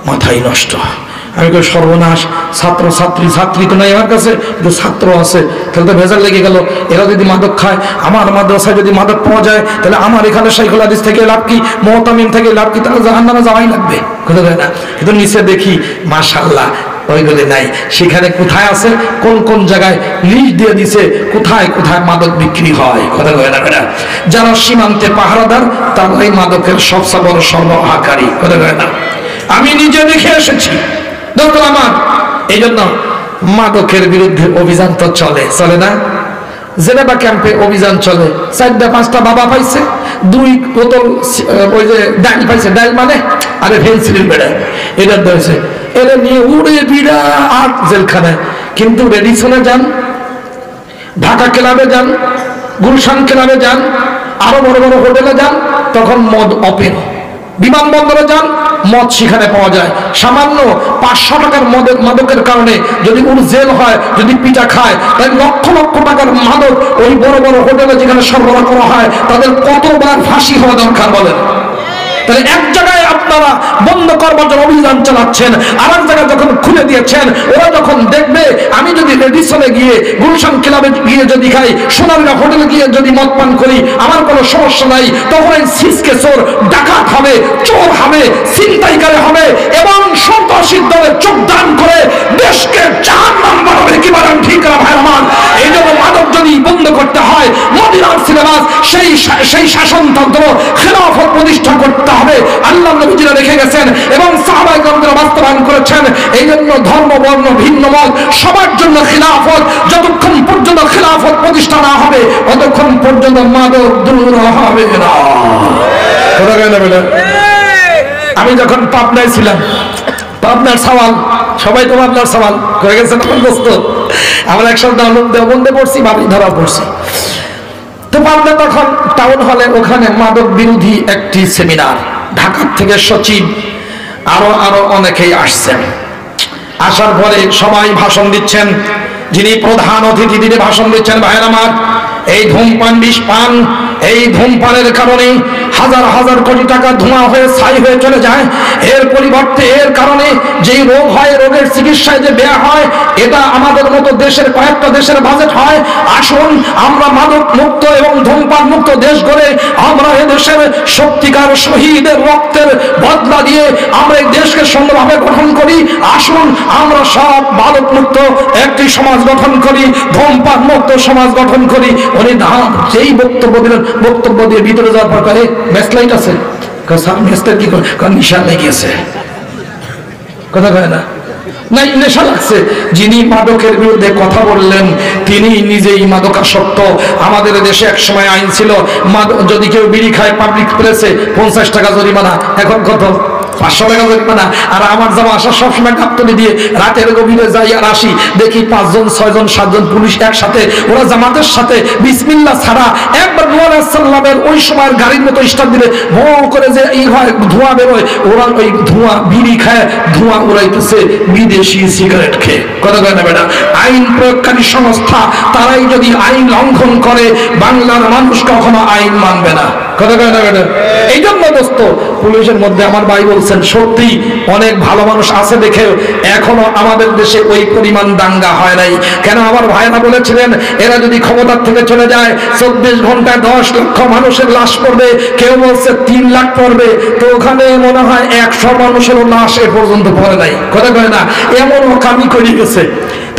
[SPEAKER 1] মাথায় নষ্ট। আমি কই সর্বনাশ, ছাত্রী তো নাই আমার কাছে, কিন্তু ছাত্র আছে, তাহলে তো ভেজাল লেগে গেল। এরা যদি মাদক খায়, আমার মাদ্রাসায় যদি মাদক পাওয়া যায়, তাহলে আমার এখানে শাইখুল হাদিস থেকে লাভ কি, মুহতামিম থেকে লাভ কি, তাহলে জাহান্নামে যাওয়াই লাগবে, কথা কয় না। কিন্তু নিচে দেখি মাশাআল্লাহ ওইগুলি নাই। সেখানে কোথায় আছে, কোন কোন জায়গায় লিস্ট দিয়ে দিছে, কোথায় কোথায় মাদক বিক্রি হয়, কথা কয় না। যারা সীমান্তে পাহারাদার তারাই মাদকের সবচেয়ে বড় সরবরাহকারী, কথা কয় না। আমি নিজে দেখে এসেছি দরকার আমার। এই জন্য মাদকের বিরুদ্ধে অভিযান তো চলে না? জেনেভা ক্যাম্পে অভিযান চলে, 4-5টা বাবা পাইছে, 2 বোতল ওই যে ডাইল পাইছে, ডাইল মানে আরে ফেন্সিল বেড়া, এটা ধরেছে, এটা নিয়ে উড়ে বিড়া আর জেলখানায়। কিন্তু রেডিসনে যান, ঢাকা ক্লাবে যান, গুলশান ক্লাবে যান, আরো বড় বড় হোটেলে যান, তখন মদ ওপেন। বিমানবন্দরে যান, মদ সেখানে পাওয়া যায়। সামান্য 500 টাকার মাদকের কারণে যদি ওর জেল হয়, যদি পিটা খায়, তাই লক্ষ লক্ষ টাকার মাদক ওই বড় বড় হোটেলে যেখানে সরবরাহ করা হয়, তাদের কতবার ফাঁসি হওয়া দরকার বলেন? তাহলে এক জায়গায় আপনারা বন্ধ করবার জন্য অভিযান চালাচ্ছেন, আর এক জায়গায় যখন খুলে দিয়েছেন, ওরা যখন দেখবে আমি যদি রেডিসনে গিয়ে, গুলশান ক্লাবে গিয়ে যদি খাই, সোনারগাঁ হোটেলে গিয়ে যদি মদ পান করি, আমার কোনো সমস্যা নাই, তখন এই সিসকে চোর ডাকাত হবে, চোর হবে, ছিনতাইকারী হবে এবং সন্ত্রাসীর দলে যোগদান করে দেশকে জাহান্নাম বানাবে। কি বলেন ঠিক না ভাই আমার? এই জন্য মাদক যদি বন্ধ করতে হয়, মদিনার সিলেবাস সেই শাসনতন্ত্র খেলাফত প্রতিষ্ঠা করতে হবে, আল্লাহ নবীজিরা রেখে গেছেন এবং সাহাবায়ে কেরামরা বাস্তবায়ন করেছেন। এই জন্য ধর্ম বর্ণ ভিন্ন মত সবার জন্য খিলাফত, যতক্ষণ পর্যন্ত খিলাফত প্রতিষ্ঠা না হবে ততক্ষণ পর্যন্ত মাদক দূর হবে না। আমি যখন পাবনায় ছিলাম, পাবনার সওয়াল, সবাই তো পাবনার সওয়াল হয়ে গেছে তখন দোস্ত, আমরা একসাথে দেওবন্দে পড়ছি, ভাবি ধরা পড়ছি। তো পাবনা তখন টাউন হলে ওখানে মাদক বিরোধী একটি সেমিনার, ঢাকা থেকে সচিব আরো অনেকেই আসছেন। আসার পরে সবাই ভাষণ দিচ্ছেন, যিনি প্রধান অতিথি তিনি ভাষণ দিচ্ছেন, ভাইয়ের আমার, এই ধূমপান বিষ পান, এই ধূমপানের কারণে হাজার হাজার কোটি টাকা ধোঁয়া হয়ে ছাই হয়ে চলে যায়। এর পরিবর্তে এর কারণে যেই রোগ হয়, রোগের চিকিৎসায় যে ব্যয় হয়, এটা আমাদের মতো দেশের কয়েকটা দেশের বাজেট হয়। আসুন আমরা মাদক মুক্ত এবং ধূমপান মুক্ত দেশ গড়ে আমরা এই দেশের সত্যিকার শহীদের রক্তের বদলা দিয়ে আমরা এই দেশকে সুন্দরভাবে গঠন করি। আসুন আমরা সব মাদক মুক্ত একটি সমাজ গঠন করি, ধূমপান মুক্ত সমাজ গঠন করি। উনি যেই বক্তব্য দিলেন, বক্তব্য দিয়ে ভিতরে যাওয়ার পর করে ম্যাচলাইট আছে, নিশা লেগেছে। কথা কয় না? নাই নেশা লাগছে। যিনি মাদকের বিরুদ্ধে কথা বললেন তিনি নিজেই মাদকাসক্ত। আমাদের দেশে এক সময় আইন ছিল, যদি কেউ বিড়ি খায় পাবলিক প্লেসে 50 টাকা জরিমানা। এখন কত? 500 টাকা জরিমানা। আর আমার জামা আসা সবসময় গাবতলি দিয়ে রাতের গভীরে যাই আর আসি, দেখি 5 জন 6 জন 7 জন পুলিশ একসাথে, ওরা জামাতের সাথে বিসমিল্লাহ ছাড়া একবার নূহ আলাইহিস সালামের ওই সময়ের গাড়ির মতো স্টার্ট দিলে ভো করে যে এই হয় ধোঁয়া বেরোয়, ওরা ওই ধোঁয়া বিড়ি খায়, ধোঁয়া উড়াইতেছে বিদেশি সিগারেট খেয়ে। কথা কয় না বেটা? আইন প্রয়োগকারী সংস্থা তারাই যদি আইন লঙ্ঘন করে, বাংলার মানুষ কখনো আইন মানবে না। কথা কয় না বেটা? এই জন্য দোস্ত, পুলিশের মধ্যে আমার ভাই বলছেন সত্যি অনেক ভালো মানুষ আছে দেখে এখনো আমাদের দেশে ওই পরিমাণ দাঙ্গা হয় নাই। কেন? আমার ভাইরা বলেছিলেন এরা যদি ক্ষমতার থেকে চলে যায় 24 ঘন্টায় 10 লক্ষ মানুষের লাশ পড়বে, কেউ বলছে 3 লাখ পড়বে, তো ওখানে মনে হয় 100 মানুষের লাশ এ পর্যন্ত পড়ে নাই। কথা কয় না? এমন কামি করে গেছে।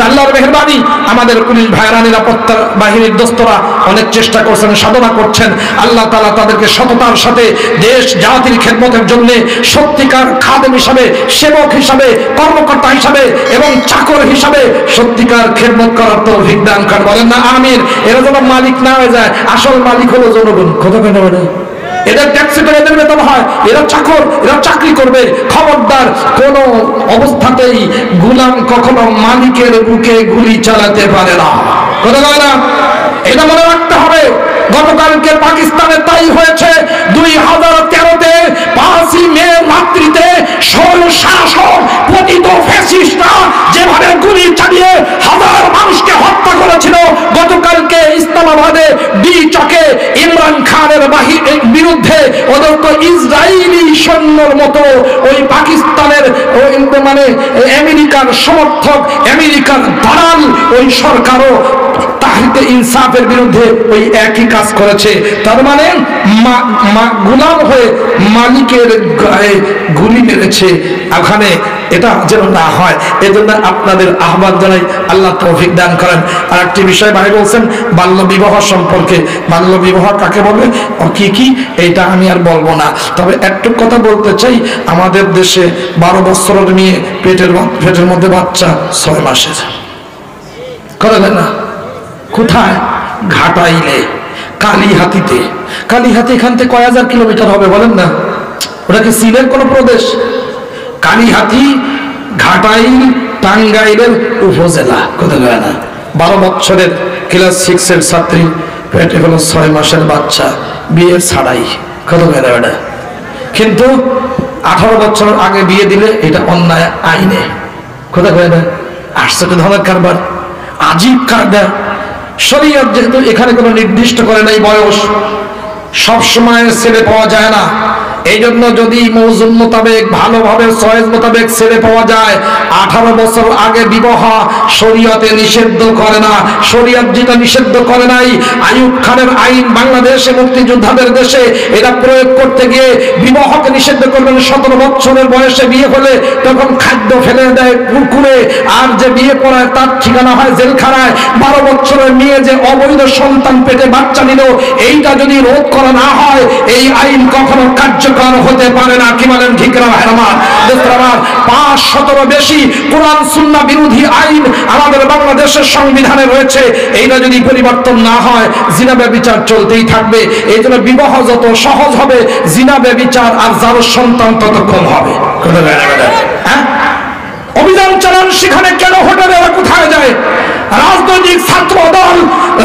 [SPEAKER 1] আল্লাহর মেহেরবানি, আমাদের পুলিশ ভাইরা, নিরাপত্তা বাহিনীর দোস্তরা অনেক চেষ্টা করছেন, সাধনা করছেন। আল্লাহ তাআলা তাদেরকে সততার সাথে দেশ জাতির খেদমতের জন্য সত্যিকার খাদেম হিসাবে, সেবক হিসাবে, কর্মকর্তা হিসাবে এবং চাকর হিসাবে সত্যিকার খেদমত করার তৌফিক দান করেন। বলেন না আমিন। এরা যেন মালিক না হয়ে যায়, আসল মালিক হলো জনগণ। কথা কেন বলে? এদের ট্যাক্সি করে এদের বেতন হয়, এরা চাকর, এরা চাকরি করবে। খবরদার, কোন অবস্থাতেই গোলাম কখনো মালিকের বুকে গুলি চালাতে পারে না। কথা বলে না? এটা মনে রাখতে হবে। গতকালকে পাকিস্তানে তাই হয়েছে। 2013-তে 5ই মে রাত্রিতে স্বৈরশাসক পতিত ফ্যাসিস্টরা যেভাবে গুলি চালিয়ে হাজার মানুষকে হত্যা করেছিল, গতকালকে ইসলামাবাদে ডি চকে ইমরান খানের বিরুদ্ধে ওদের তো ইসরায়েলি সৈন্যর মতো ওই পাকিস্তানের মানে আমেরিকার সমর্থক, আমেরিকার দালাল ওই সরকারও তাহরিকে ইনসাফের বিরুদ্ধে ওই একই কাজ করেছে। তার মানে গোলাম হয়ে মালিকের গায়ে গুলি মেরেছে। ওখানে এটা যেন না হয়, এজন্য আপনাদের আহ্বান জানাই, আল্লাহ তৌফিক দান করেন। আর একটি বিষয় ভাই বলছেন বাল্য বিবাহ সম্পর্কে। বাল্য বিবাহ কাকে বলে, কি কি, এইটা আমি আর বলবো না। তবে একটু কথা বলতে চাই, আমাদের দেশে 12 বছরের মেয়ে পেটের মধ্যে বাচ্চা 6 মাসের। করে না? কোথায়? ঘাটাইলে, কালীহাতিতে। কালীহাতি এখান থেকে কয় হাজার কিলোমিটার হবে বলেন না? ওটা কি চীনের কোন প্রদেশ? কালীহাতি ঘাটাইল টাঙ্গাইলের উপজেলা। কথা কয় না? 12 বছরের ক্লাস 6-এর ছাত্রী, পেটে হলো 6 মাসের বাচ্চা, বিয়ে ছাড়াই। কথা কয় না বেটা? কিন্তু 18 বছর আগে বিয়ে দিলে এটা অন্যায় আইনে। কথা কয় না? আশ্চর্য ধরনের কারবার, আজীব কায়দা। শরীয়ত যেহেতু এখানে কোনো নির্দিষ্ট করে নাই বয়স, সবসময় ছেলে পাওয়া যায় না। এই জন্য যদি মৌজুম মোতাবেক ভালোভাবে চয়েস মোতাবেক ছেলে পাওয়া যায়, 18 বছর আগে বিবাহ শরীয়তে নিষিদ্ধ করে না। শরীয়ত যেটা নিষিদ্ধ করে নাই, আইয়ুব খানের আইন বাংলাদেশে মুক্তিযোদ্ধাদের দেশে এটা প্রয়োগ করতে গিয়ে বিবাহকে নিষিদ্ধ করবেন। 17 বছরের বয়সে বিয়ে হলে তখন খাদ্য ফেলে দেয় পুকুরে, আর যে বিয়ে করায় তার ঠিকানা হয় জেলখানায়। 12 বছরের মেয়ে যে অবৈধ সন্তান পেটে বাচ্চা নিল, এইটা যদি রোধ করা না হয়, এই আইন কখনো কার্যকর হতে পারে না। কি বলেন? ঠিক না? 500 বেশি কোরআন সুন্নাহ বিরোধী আইন আমাদের বাংলাদেশের সংবিধানে রয়েছে। এইটা যদি পরিবর্তন না হয়, জিনা ব্যভিচার চলতেই থাকবে। এই জন্য বিবাহ যত সহজ হবে, জিনা ব্যভিচার আর যার সন্তান তত কম হবে। অভিযান চালান সেখানে, কেন হোটেলে কোথায় যায়? রাজনৈতিক ছাত্র দল,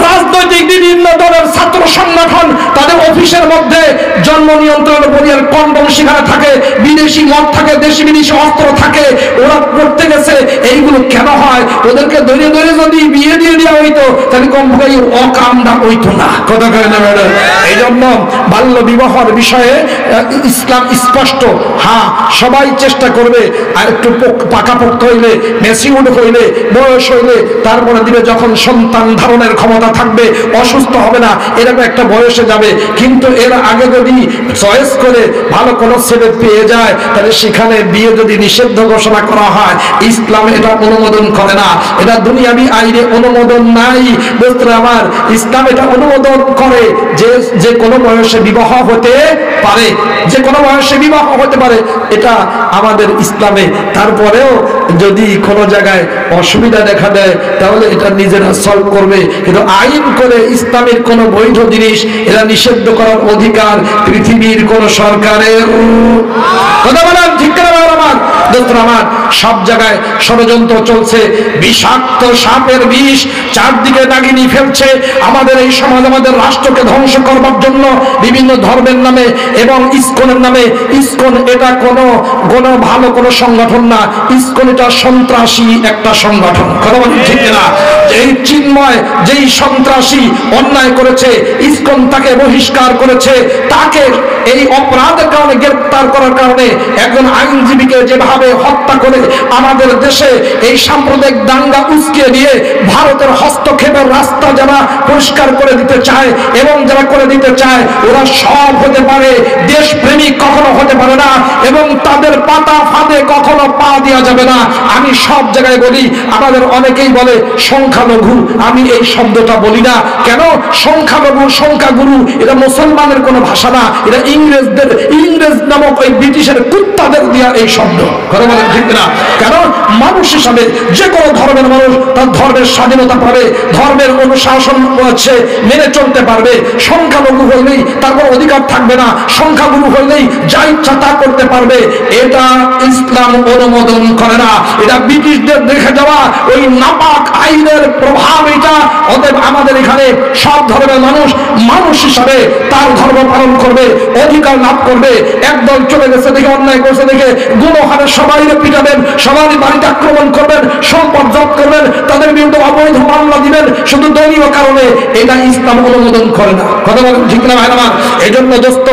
[SPEAKER 1] রাজনৈতিক বিভিন্ন দলের ছাত্র সংগঠন তাদের অফিসের মধ্যে জন্ম নিয়ন্ত্রণ বলিয়ার কন্ডম সেখানে থাকে, বিদেশি মদ থাকে, দেশি বিদেশি অস্ত্র থাকে, ওরা করতে গেছে। এইগুলো কেন হয়? ওদেরকে ধরে ধরে যদি বিয়ে দিয়ে দেওয়া হইতো তাহলে কম ভাই অকামটা হইতো না। কথা কয় না ম্যাডাম? এই জন্য বাল্য বিবাহের বিষয়ে ইসলাম স্পষ্ট। হ্যাঁ, সবাই চেষ্টা করবে, আর একটু পাকাপোক্ত হইলে, ম্যাচিউরড হইলে, বয়স হইলে তারপর তারপরে দিবে যখন সন্তান ধারণের ক্ষমতা থাকবে, অসুস্থ হবে না, এরকম একটা বয়সে যাবে। কিন্তু এর আগে যদি চয়েস করে ভালো কোনো ছেলে পেয়ে যায়, তাহলে সেখানে বিয়ে যদি নিষিদ্ধ ঘোষণা করা হয়, ইসলাম এটা অনুমোদন করে না, এটা দুনিয়াবি আইনে অনুমোদন নাই। বন্ধুরা আমার, ইসলাম এটা অনুমোদন করে যে যে কোনো বয়সে বিবাহ হতে পারে, যে কোনো বয়সে বিবাহ হতে পারে, এটা আমাদের ইসলামে। তারপরেও যদি কোনো জায়গায় অসুবিধা দেখা দেয় তাহলে এটা নিজেরা সলভ করবে, কিন্তু আইন করে ইসলামের কোনো বৈধ জিনিস এরা নিষিদ্ধ করার অধিকার পৃথিবীর কোন সরকারের। কথা বলেন ঠিক না? আমার সব জায়গায় ষড়যন্ত্র চলছে, বিষাক্ত সাপের বিষ চারদিকে নাগিনী ফেলছে আমাদের এই সমাজ, আমাদের রাষ্ট্রকে ধ্বংস করবার জন্য বিভিন্ন ধর্মের নামে এবং ইসকনের নামে। ইসকন এটা কোনো ভালো কোনো সংগঠন না, ইসকন এটা সন্ত্রাসী একটা সংগঠন। কথা বলেন ঠিক না? এই চিন্ময় যেই সন্ত্রাসী অন্যায় করেছে, ইসকন তাকে বহিষ্কার করেছে, তাকে এই অপরাধের কারণে গ্রেফতার করার কারণে একজন আইনজীবীকে যেভাবে হত্যা করে আমাদের দেশে এই সাম্প্রদায়িক দাঙ্গা উস্কিয়ে দিয়ে ভারতের হস্তক্ষেপের রাস্তা যারা পরিষ্কার করে দিতে চায় এবং যারা করে দিতে চায়, ওরা সব হতে পারে, দেশপ্রেমিক কখনো হতে পারে না এবং তাদের পাতা ফাঁদে কখনো পা দেওয়া যাবে না। আমি সব জায়গায় বলি, আমাদের অনেকেই বলে সংখ্যালঘু, আমি এই শব্দটা বলি না। কেন? সংখ্যালঘু, সংখ্যাগুরু এটা মুসলমানের কোনো ভাষা না, এটা ইংরেজ নামক ওই ব্রিটিশের কুত্তাদের দেওয়া এই শব্দ। কথা বলেন ঠিক না? কেন? মানুষ হিসাবে যে কোনো ধর্মের মানুষ তার ধর্মের স্বাধীনতা পাবে, ধর্মের অনুশাসন হচ্ছে মেনে চলতে পারবে। সংখ্যালঘু হইলেই তারপর অধিকার থাকবে না, সংখ্যাগুরু হইলেই যা ইচ্ছা তা করতে পারবে, এটা ইসলাম অনুমোদন করে না। এটা ব্রিটিশদের দেখে যাওয়া ওই নাপাক আইনের প্রভাব এটা। অতএব আমাদের এখানে সব ধর্মের মানুষ মানুষ হিসাবে তার ধর্ম পালন করবে, অধিকার লাভ করবে। একদল চলে গেছে দেখে, অন্যায় করছে দেখে গুণহারে সবাই পিটাবেন, সবারই বাড়িতে আক্রমণ করবেন, সম্পদ জব্দ করবেন, তাদের বিরুদ্ধে অবৈধ মামলা দিবেন শুধু দলীয় কারণে, এটা ইসলাম অনুমোদন করে না। কথা বলেন ঠিক না ভাই আমার? এই জন্য দোস্ত,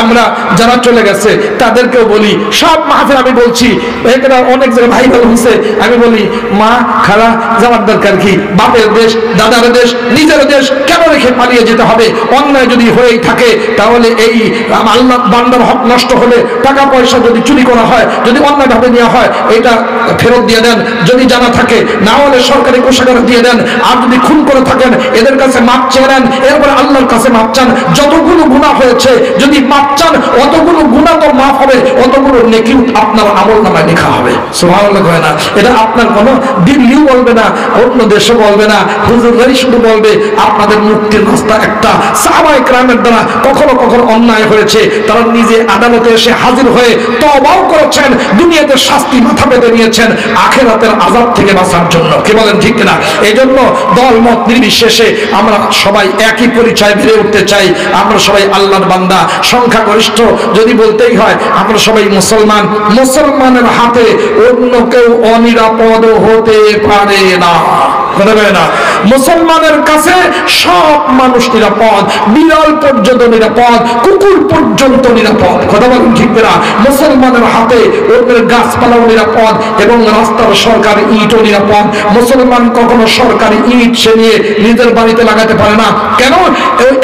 [SPEAKER 1] আমরা যারা চলে গেছে তাদেরকেও বলি, সব মাহফিল আমি বলছি, এখানে অনেক জায়গায় ভাই ভালো হয়েছে, আমি বলি মা খালা যাওয়ার দরকার কি? বাপের দেশ, দাদার দেশ, নিজের দেশ কেন রেখে পালিয়ে যেতে হবে? অন্যায় যদি হয়েই থাকে তাহলে এই আল্লাহ বান্দার হক নষ্ট হলে, টাকা পয়সা যদি চুরি করা হয়, যদি অন্যায়ভাবে নেওয়া হয়, এটা ফেরত দিয়ে দেন যদি জানা থাকে, না হলে সরকারি কোষাগারে দিয়ে দেন। আর যদি খুন করে থাকেন এদের কাছে মাপ চেয়ে নেন, এরপরে আল্লাহর কাছে মাপ চান। যতগুলো গুনাহ হয়েছে যদি মাপ চান, অতগুলো গুনাহ তো মাফ হবে, অতগুলো নেকি আপনার আমল নামায় লেখা হবে। সুবহানাল্লাহ হয় না? এটা আপনার কোনো দিল্লিও বলবে না, অন্য দেশও বলবে না, হুজুররাই শুধু বলবে আপনাদের মুক্তির রাস্তা একটা। সাহাবায়ে কেরামের দ্বারা কখনো কখনো অন্যায় হয়েছে, তারা নিজে আদালতে এসে হাজির হয়ে তওবাও করেছেন, দুনিয়াতে শাস্তি মাথা পেতে নিয়েছেন আখিরাতের আযাব থেকে বাঁচার জন্য। কি বলেন ঠিক না? এই জন্য দল মত নির্বিশেষে আমরা সবাই একই পরিচয় বেড়ে উঠতে চাই। আমরা সবাই আল্লাহর বান্দা, সংখ্যাগরিষ্ঠ যদি বলতেই হয় আমরা সবাই মুসলমান। মুসলমানের হাতে অন্য কেউ অনিরাপদ হতে পারে না। মুসলমানের কাছে সব মানুষ নিরাপদ, বিড়াল পর্যন্ত নিরাপদ, কুকুর পর্যন্ত নিরাপদ। কথা বলেন ঠিক না? মুসলমানের হাতে ওদের গাছপালাও নিরাপদ এবং রাস্তার সরকারি ইটও নিরাপদ। মুসলমান কখনো সরকারি ইট সে নিয়ে নিজের বাড়িতে লাগাতে পারে না। কেন?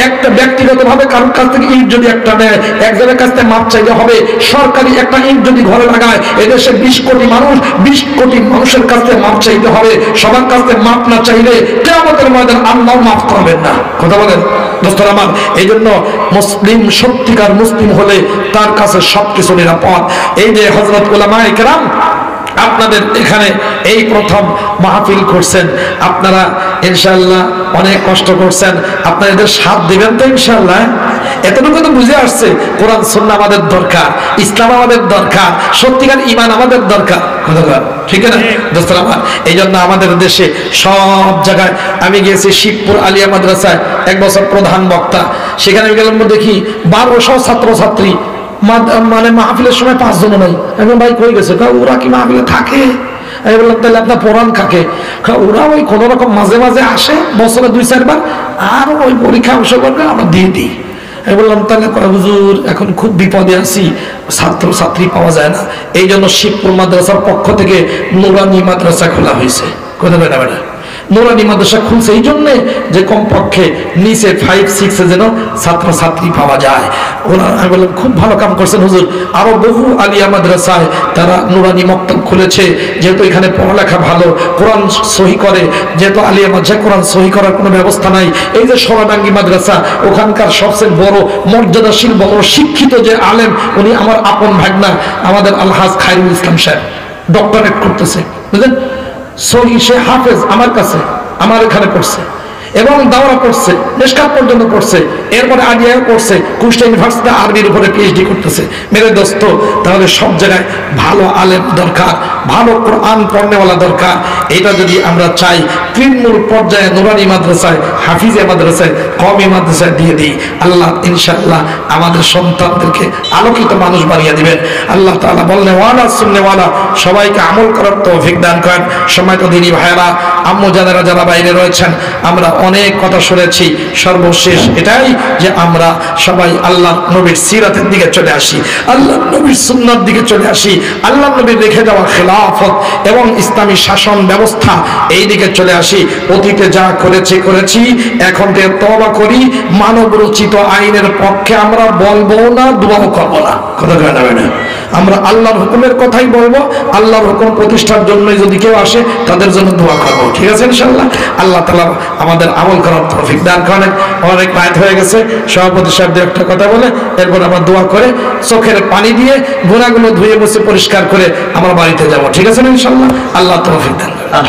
[SPEAKER 1] একটা ব্যক্তিগত ভাবে কারোর কাছ থেকে ইট যদি একটা নেয়, একজনের কাছ থেকে মাপ চাইতে হবে। সরকারি একটা ইট যদি ঘরে লাগায়, এদেশে 20 কোটি মানুষ, 20 কোটি মানুষের কাছ থেকে মাপ চাইতে হবে। সবার কাছ থেকে মাপ না চাইলে কিয়ামতের ময়দানে আল্লাহ মাফ করবেন না। কথা বলেন দোস্তরা আমার? এই জন্য মুসলিম, সত্যিকার মুসলিম হলে তার কাছে সবকিছু নিরাপদ। এই যে হযরত উলামায়ে কেরাম আপনাদের এখানে এই প্রথম মাহফিল করছেন, আপনারা ইনশাআল্লাহ অনেক কষ্ট করছেন, আপনারা এদের সাথ দিবেন তো ইনশাআল্লাহ? এতটুকু তো বুঝে আসছে কোরআন সুন্নাহ আমাদের দরকার, ইসলাম আমাদের দরকার, সত্যিকার ঈমান আমাদের দরকার। ঠিক না দোস্তরা আমার? এই জন্য আমাদের দেশে সব জায়গায়, আমি গিয়েছি শিবপুর আলিয়া মাদ্রাসায় 1 বছর প্রধান বক্তা, সেখানে গেলাম দেখি 1200 ছাত্রছাত্রী, মানে মাহফিলের সময় 5 জন নাই। এখন ভাই কই গেছে? ওরা কি মাহফিলে থাকে? আমি বললাম তাহলে আপনার পড়ান কাকে? ওরা ওই কোনো রকম মাঝে মাঝে আসে, বছরে 2-4 বার, আর ওই পরীক্ষা অংশগ্রহণ করে আমরা দিয়ে দিই। আমি বললাম তাহলে হুজুর এখন খুব বিপদে আছি, ছাত্রছাত্রী পাওয়া যায় না, এই জন্য শিবপুর মাদ্রাসার পক্ষ থেকে নুরানি মাদ্রাসা খোলা হয়েছে। কোথায় বেটা বেটা নুরানি মাদ্রাসা খুলছে এই জন্যে যে কমপক্ষে নিচে 5-6 যেন ছাত্রছাত্রী পাওয়া যায়। ওনারা আমি বললাম খুব ভালো কাম করছেন হুজুর। আরো বহু আলিয়া মাদ্রাসায় তারা নুরানি মক্তব খুলেছে, যেহেতু এখানে পড়ালেখা ভালো, কোরআন সহি করে, যেহেতু আলিয়া মাদ্রাসায় কোরআন সহি করার কোনো ব্যবস্থা নাই। এই যে সরাডাঙ্গি মাদ্রাসা, ওখানকার সবচেয়ে বড় মর্যাদাশীল বড় শিক্ষিত যে আলেম, উনি আমার আপন ভাগনা, আমাদের আলহাজ খায়রুল ইসলাম সাহেব, ডক্টরেট করতেছে, বুঝলেন? সহি সে হাফেজ, আমার কাছে, আমার এখানে পড়ছে এবং দাওরা পড়ছে, মেশকাত পর্যন্ত পড়ছে, এরপরে আলিয়াও পড়ছে, কুষ্টিয়া ইউনিভার্সিটি আরবির উপরে পিএইচডি করতেছে। মেরে দোস্ত, তাহলে সব জায়গায় ভালো আলেম দরকার, ভালো কোরআন পড়নেওয়ালা দরকার। এটা যদি আমরা চাই তৃণমূল পর্যায়ে নুরানি মাদ্রাসায়, হাফিজে মাদ্রাসায়, কওমি মাদ্রাসায় দিয়ে দিই, আল্লাহ ইনশাআল্লাহ আমাদের সন্তানদেরকে আলোকিত মানুষ বানিয়ে দিবেন। আল্লাহ তাআলা বললেন ওয়ালা সুন্নাওয়ালা, সবাইকে আমল করার তৌফিক দান করেন। সম্মানিত দিনী ভাইয়েরা, আম্মু জানেরা যারা বাইরে রয়েছেন, আমরা অনেক কথা শুনেছি। সর্বশেষ এটাই যে আমরা সবাই আল্লাহ নবীর সিরাতের দিকে চলে আসি, আল্লাহ নবীর সুন্নাত দিকে চলে আসি, আল্লাহ নবীর রেখে যাওয়া খেলাফত এবং ইসলামী শাসন ব্যবস্থা এই দিকে চলে আসি। অতীতে যা করেছি, এখন থেকে তওবা করি। মানব রচিত আইনের পক্ষে আমরা বলবো না, দোয়াও করবো না। কথা বলে না, আমরা আল্লাহর হুকুমের কথাই বলবো। আল্লাহর হুকুম প্রতিষ্ঠার জন্য যদি কেউ আসে, তাদের জন্য দোয়া করবো, ঠিক আছে ইনশাআল্লাহ। আল্লাহ তাআলা আমাদের আমল করার তৌফিক দান করেন। অনেক রাত হয়ে গেছে, সভাপতি সাহেব একটা কথা বলে এরপর আবার দোয়া করে চোখের পানি দিয়ে গুনাহগুলো ধুয়ে মুছে পরিষ্কার করে আমার বাড়িতে যাব, ঠিক আছে ইনশাআল্লাহ। আল্লাহ তৌফিক দান করেন।